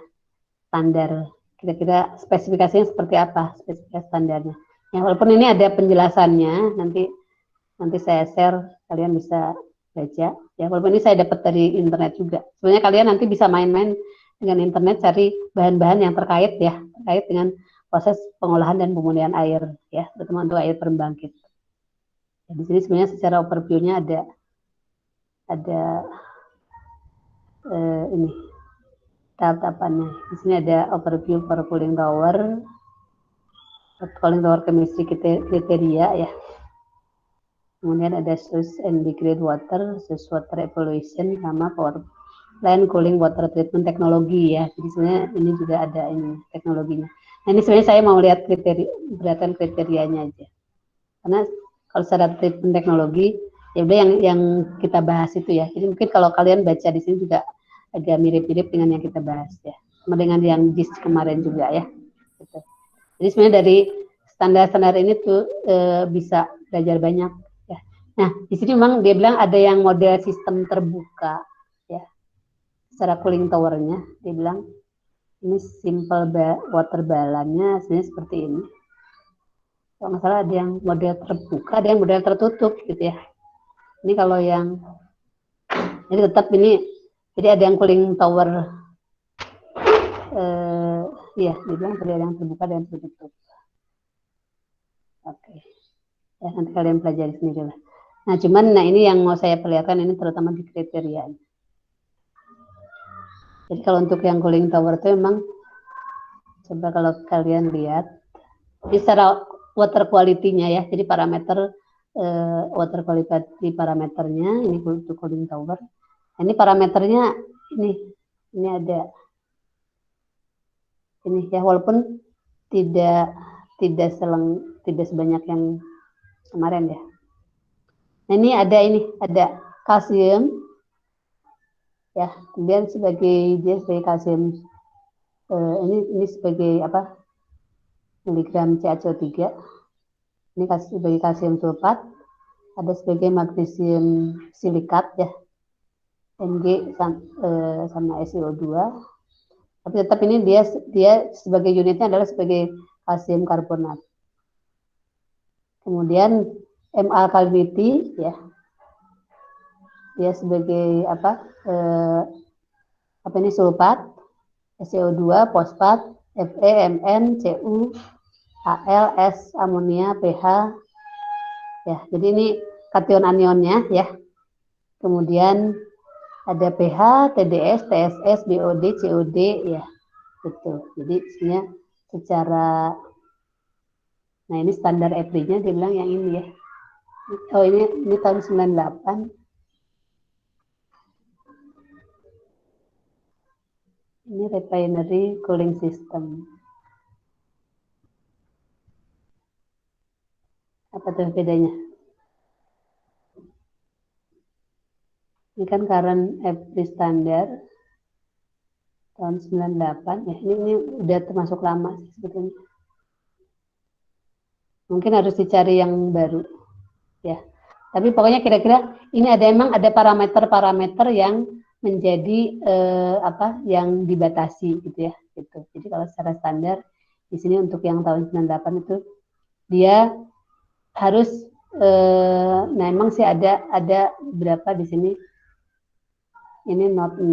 standar. Kira-kira spesifikasinya seperti apa? Spesifikasi standarnya. Ya, walaupun ini ada penjelasannya, nanti Nanti saya share, kalian bisa baca. Ya, walaupun ini saya dapat dari internet juga. Sebenarnya kalian nanti bisa main-main dengan internet, cari bahan-bahan yang terkait ya, terkait dengan proses pengolahan dan pemurnian air ya, terutama untuk air pembangkit. Ya, di sini sebenarnya secara overview-nya ada ini tahap-tahapannya. Di sini ada overview for cooling tower chemistry kriteria ya. Kemudian ada source and degrade water, source water evaluation, sama power plant cooling water treatment teknologi ya. Jadi sebenarnya ini juga ada ini teknologinya. Nah ini sebenarnya saya mau lihat berdasarkan kriterianya aja. Karena kalau secara treatment teknologi, ya udah yang kita bahas itu ya. Jadi mungkin kalau kalian baca di sini juga agak mirip-mirip dengan yang kita bahas ya. Sama dengan yang JIS kemarin juga ya. Gitu. Jadi sebenarnya dari standar-standar ini tuh bisa belajar banyak. Nah, di sini memang dia bilang ada yang model sistem terbuka, ya, secara cooling towernya, dia bilang ini simple water balance-nya sebenarnya seperti ini. Kalau nggak salah ada yang model terbuka, ada yang model tertutup, gitu ya. Ini kalau yang, jadi tetap ini, jadi ada yang cooling tower, ya, dia bilang ada yang terbuka dan tertutup. Oke, ya nanti kalian pelajari sendiri lah. Nah, cuman ini yang mau saya perlihatkan ini terutama di kriteria. Jadi kalau untuk yang cooling tower itu memang coba kalau kalian lihat di secara water quality-nya ya. Jadi parameter water quality parameternya ini untuk cooling tower. Ini parameternya ini ada ini ya, walaupun tidak sebanyak yang kemarin ya. Nah, ini ada kalsium ya, kemudian sebagai kalsium ini sebagai apa, miligram CaCO3, ini sebagai kalsium sulfat, ada sebagai magnesium silikat ya, Mg sama SiO2, tapi tetap ini dia sebagai unitnya adalah sebagai kalsium karbonat. Kemudian M alkalinity ya, dia sebagai apa ini sulfat, SiO2, fosfat, Fe, Mn, Cu, Al, S, amonia, pH ya. Jadi ini kation anionnya ya. Kemudian ada pH, TDS, TSS, BOD, COD ya. Gitu. Jadi sebenarnya secara, nah ini standar EPRI-nya dia bilang yang ini ya. Oh ini tahun 98. Ini refinery cooling system. Apa tuh bedanya? Ini kan current EPRI standar tahun 98 ya. Ini udah termasuk lama sih sebetulnya. Mungkin harus dicari yang baru ya. Tapi pokoknya kira-kira ini emang ada parameter-parameter yang menjadi yang dibatasi gitu ya. Gitu. Jadi kalau secara standar di sini untuk yang tahun 98 itu dia harus nah emang sih ada berapa di sini. Ini not 6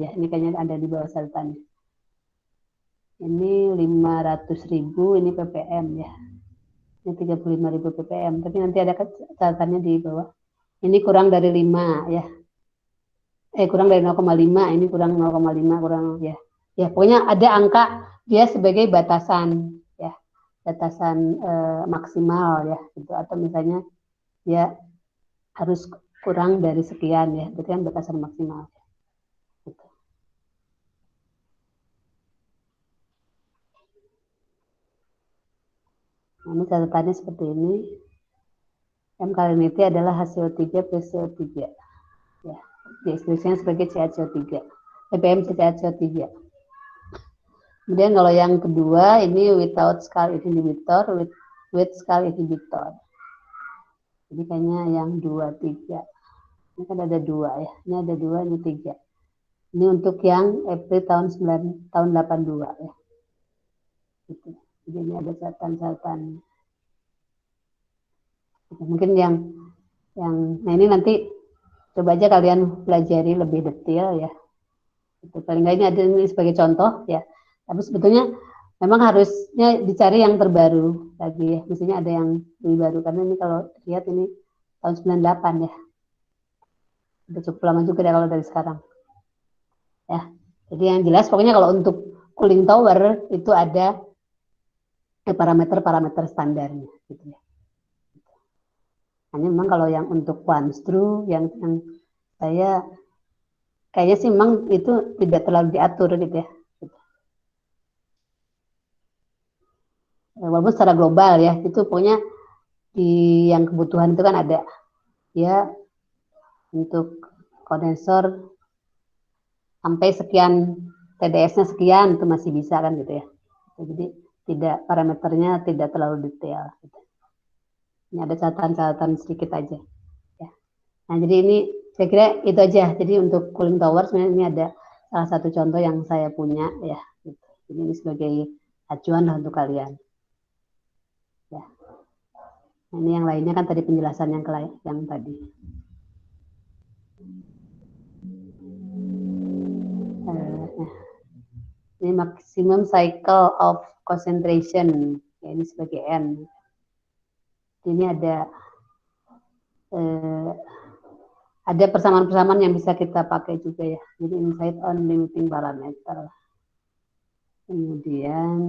ya. Ini kayaknya ada di bawah catatannya. Ini 500.000, ini ppm ya. Ini 35.000 ppm, tapi nanti ada catatannya di bawah. Ini kurang dari 5 ya. Kurang dari 0,5, ini kurang 0,5, kurang ya. Ya, pokoknya ada angka dia sebagai batasan ya. Batasan maksimal ya gitu, atau misalnya dia harus kurang dari sekian ya. Itu kan batasan maksimal. Gitu. Nah, ini catatannya seperti ini. M alkalinity adalah HCO3 plus CO3 ya, diekspresikan sebagai CaCO3, ppm CaCO3. Kemudian kalau yang kedua ini without scale inhibitor, with scale inhibitor. Jadi kayaknya yang 2, 3. Ini kan ada 2 ya, ini ada 2, ini 3. Ini untuk yang April tahun 82 ya. Gitu. Jadi ini ada catatan. Mungkin yang Nah ini nanti coba aja kalian pelajari lebih detail ya. Itu paling nggak ini ada ini sebagai contoh ya. Tapi sebetulnya memang harusnya dicari yang terbaru lagi ya. Mestinya ada yang lebih baru karena ini kalau lihat ini tahun 98 ya. Udah cukup lama juga deh kalau dari sekarang. Ya. Jadi yang jelas pokoknya kalau untuk cooling tower itu ada parameter-parameter standarnya gitu ya. Hanya memang kalau yang untuk one screw yang saya kayaknya sih memang itu tidak terlalu diatur gitu ya. Walaupun secara global ya itu pokoknya di yang kebutuhan itu kan ada ya untuk kondensor sampai sekian TDS-nya sekian itu masih bisa kan gitu ya. Jadi tidak parameternya tidak terlalu detail. Gitu. Ini ada catatan-catatan sedikit aja. Ya. Nah jadi ini saya kira itu aja. Jadi untuk cooling tower sebenarnya ini ada salah satu contoh yang saya punya ya. Gitu. Jadi ini sebagai acuan lah untuk kalian. Ya. Nah, ini yang lainnya kan tadi penjelasan yang tadi. Ini maximum cycle of concentration. Ya, ini sebagai N. Ini ada persamaan-persamaan yang bisa kita pakai juga ya. Jadi insight on limiting parameter. Kemudian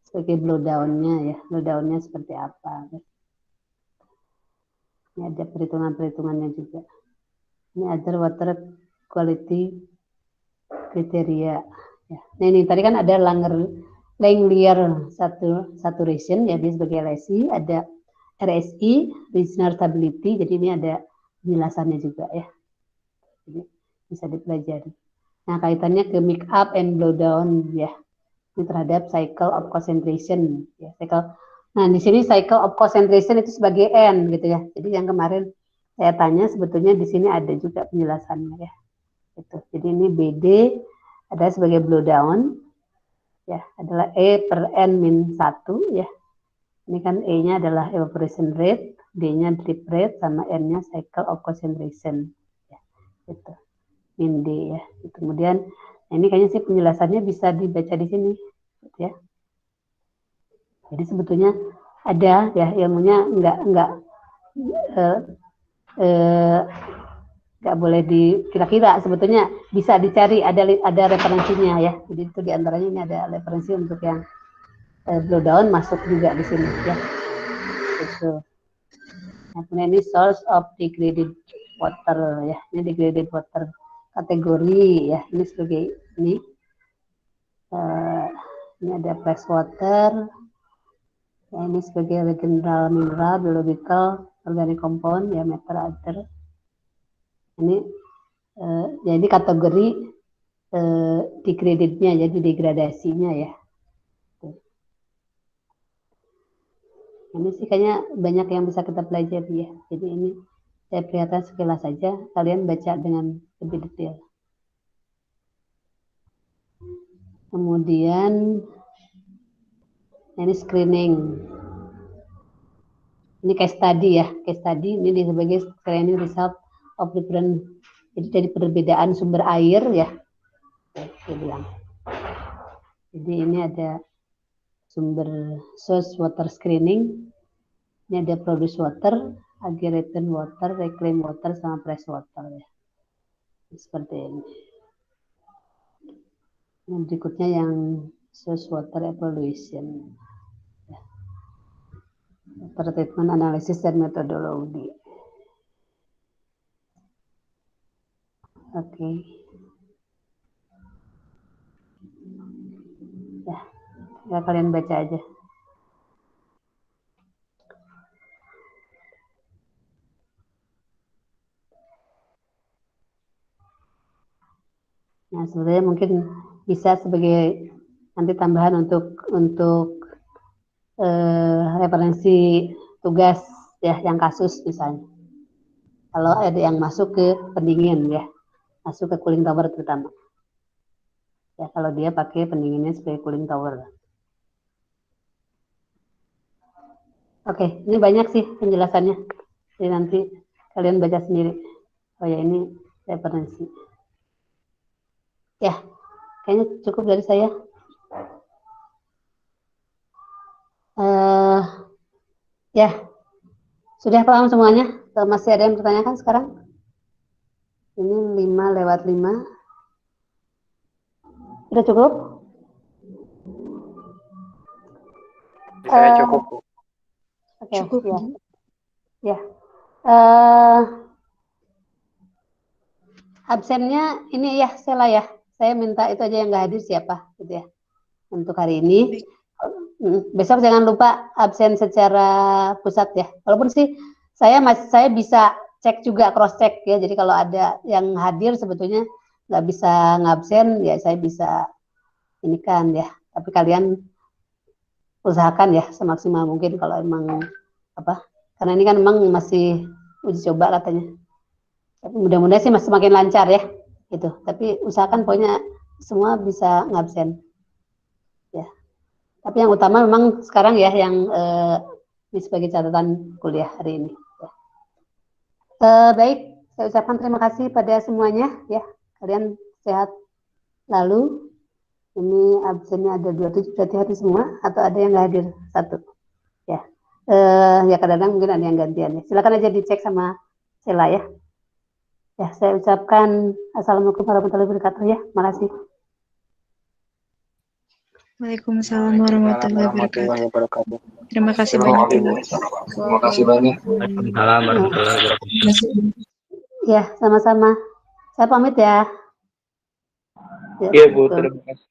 sebagai blowdown-nya ya. Blowdown-nya seperti apa. Ini ada perhitungan-perhitungannya juga. Ini other water quality kriteria. Ya. Nah ini tadi kan ada Langelier saturation ya dia sebagai LSI, ada RSI regional stability, jadi ini ada penjelasannya juga ya. Jadi bisa dipelajari. Nah kaitannya ke make up and blow down ya, ini terhadap cycle of concentration ya. Nah di sini cycle of concentration itu sebagai N gitu ya. Jadi yang kemarin saya tanya sebetulnya di sini ada juga penjelasannya ya. Gitu. Jadi ini BD ada sebagai blow down ya adalah E per N min 1 ya. Ini kan E-nya adalah evaporation rate, D-nya drip rate, sama N-nya cycle of concentration. Ya, gitu. Min D ya. Kemudian ini kayaknya sih penjelasannya bisa dibaca di sini. Gitu ya. Jadi sebetulnya ada ya ilmunya nggak boleh dikira-kira, sebetulnya bisa dicari, ada referensinya ya. Jadi itu diantaranya ini ada referensi untuk yang blowdown masuk juga di sini ya. Itu. Nah, kemudian ini source of degraded water ya. Ini degraded water kategori ya. Ini sebagai ini ada fresh water. Ya, ini sebagai mineral, biological, organic compound, ya matter other. Ini jadi kategori degradednya, jadi degradasinya ya. Ini sih kayaknya banyak yang bisa kita pelajari ya. Jadi ini saya perlihatkan sekilas saja, kalian baca dengan lebih detail. Kemudian ini screening. Ini case study ya, case study ini sebagai screening result of different. Jadi dari perbedaan sumber air ya, saya bilang. Jadi ini ada sumber source water screening, ini ada produce water, aggregated water, reclaimed water, sama fresh water ya. Seperti ini. Yang berikutnya yang source water evaluation. Ya. Water treatment analysis dan metodologi. Oke. Ya, kalian baca aja. Nah, sebenarnya mungkin bisa sebagai nanti tambahan untuk referensi tugas ya, yang kasus misalnya. Kalau ada yang masuk ke pendingin ya, masuk ke cooling tower terutama. Ya, kalau dia pakai pendinginnya sebagai cooling tower. Oke, ini banyak sih penjelasannya. Jadi nanti kalian baca sendiri. Oh ya, ini referensi. Ya, kayaknya cukup dari saya. Ya, sudah paham semuanya? Kalau masih ada yang bertanyakan sekarang? Ini 5/5. Sudah cukup? Saya cukup, Bu. Oke, Cukup, ya. Bu. Ya. Absennya ini ya, Sela ya. Saya minta itu aja yang nggak hadir siapa, gitu ya. Untuk hari ini. Besok jangan lupa absen secara pusat ya. Walaupun sih saya bisa cek juga, cross check ya. Jadi kalau ada yang hadir sebetulnya nggak bisa ngabsen ya, saya bisa ini kan ya. Tapi kalian usahakan ya semaksimal mungkin kalau emang apa. Karena ini kan emang masih uji coba katanya. Tapi mudah-mudahan sih masih semakin lancar ya. Gitu. Tapi usahakan pokoknya semua bisa ngabsen. Ya. Tapi yang utama memang sekarang ya yang ini sebagai catatan kuliah hari ini. Ya. Baik, saya ucapkan terima kasih pada semuanya ya. Kalian sehat lalu. Ini absennya ada 27, berarti hadir semua atau ada yang nggak hadir satu. Ya, ya kadang-kadang mungkin ada yang gantian ya. Silakan aja dicek sama Sela ya. Ya, saya ucapkan assalamualaikum warahmatullahi wabarakatuh ya. Makasih. Waalaikumsalam warahmatullahi wabarakatuh. Terima kasih Terima banyak, kasih, Ibu. Terima kasih banyak. Waalaikumsalam warahmatullahi wabarakatuh. Ya, sama-sama. Saya pamit ya. Iya, Bu, terima kasih.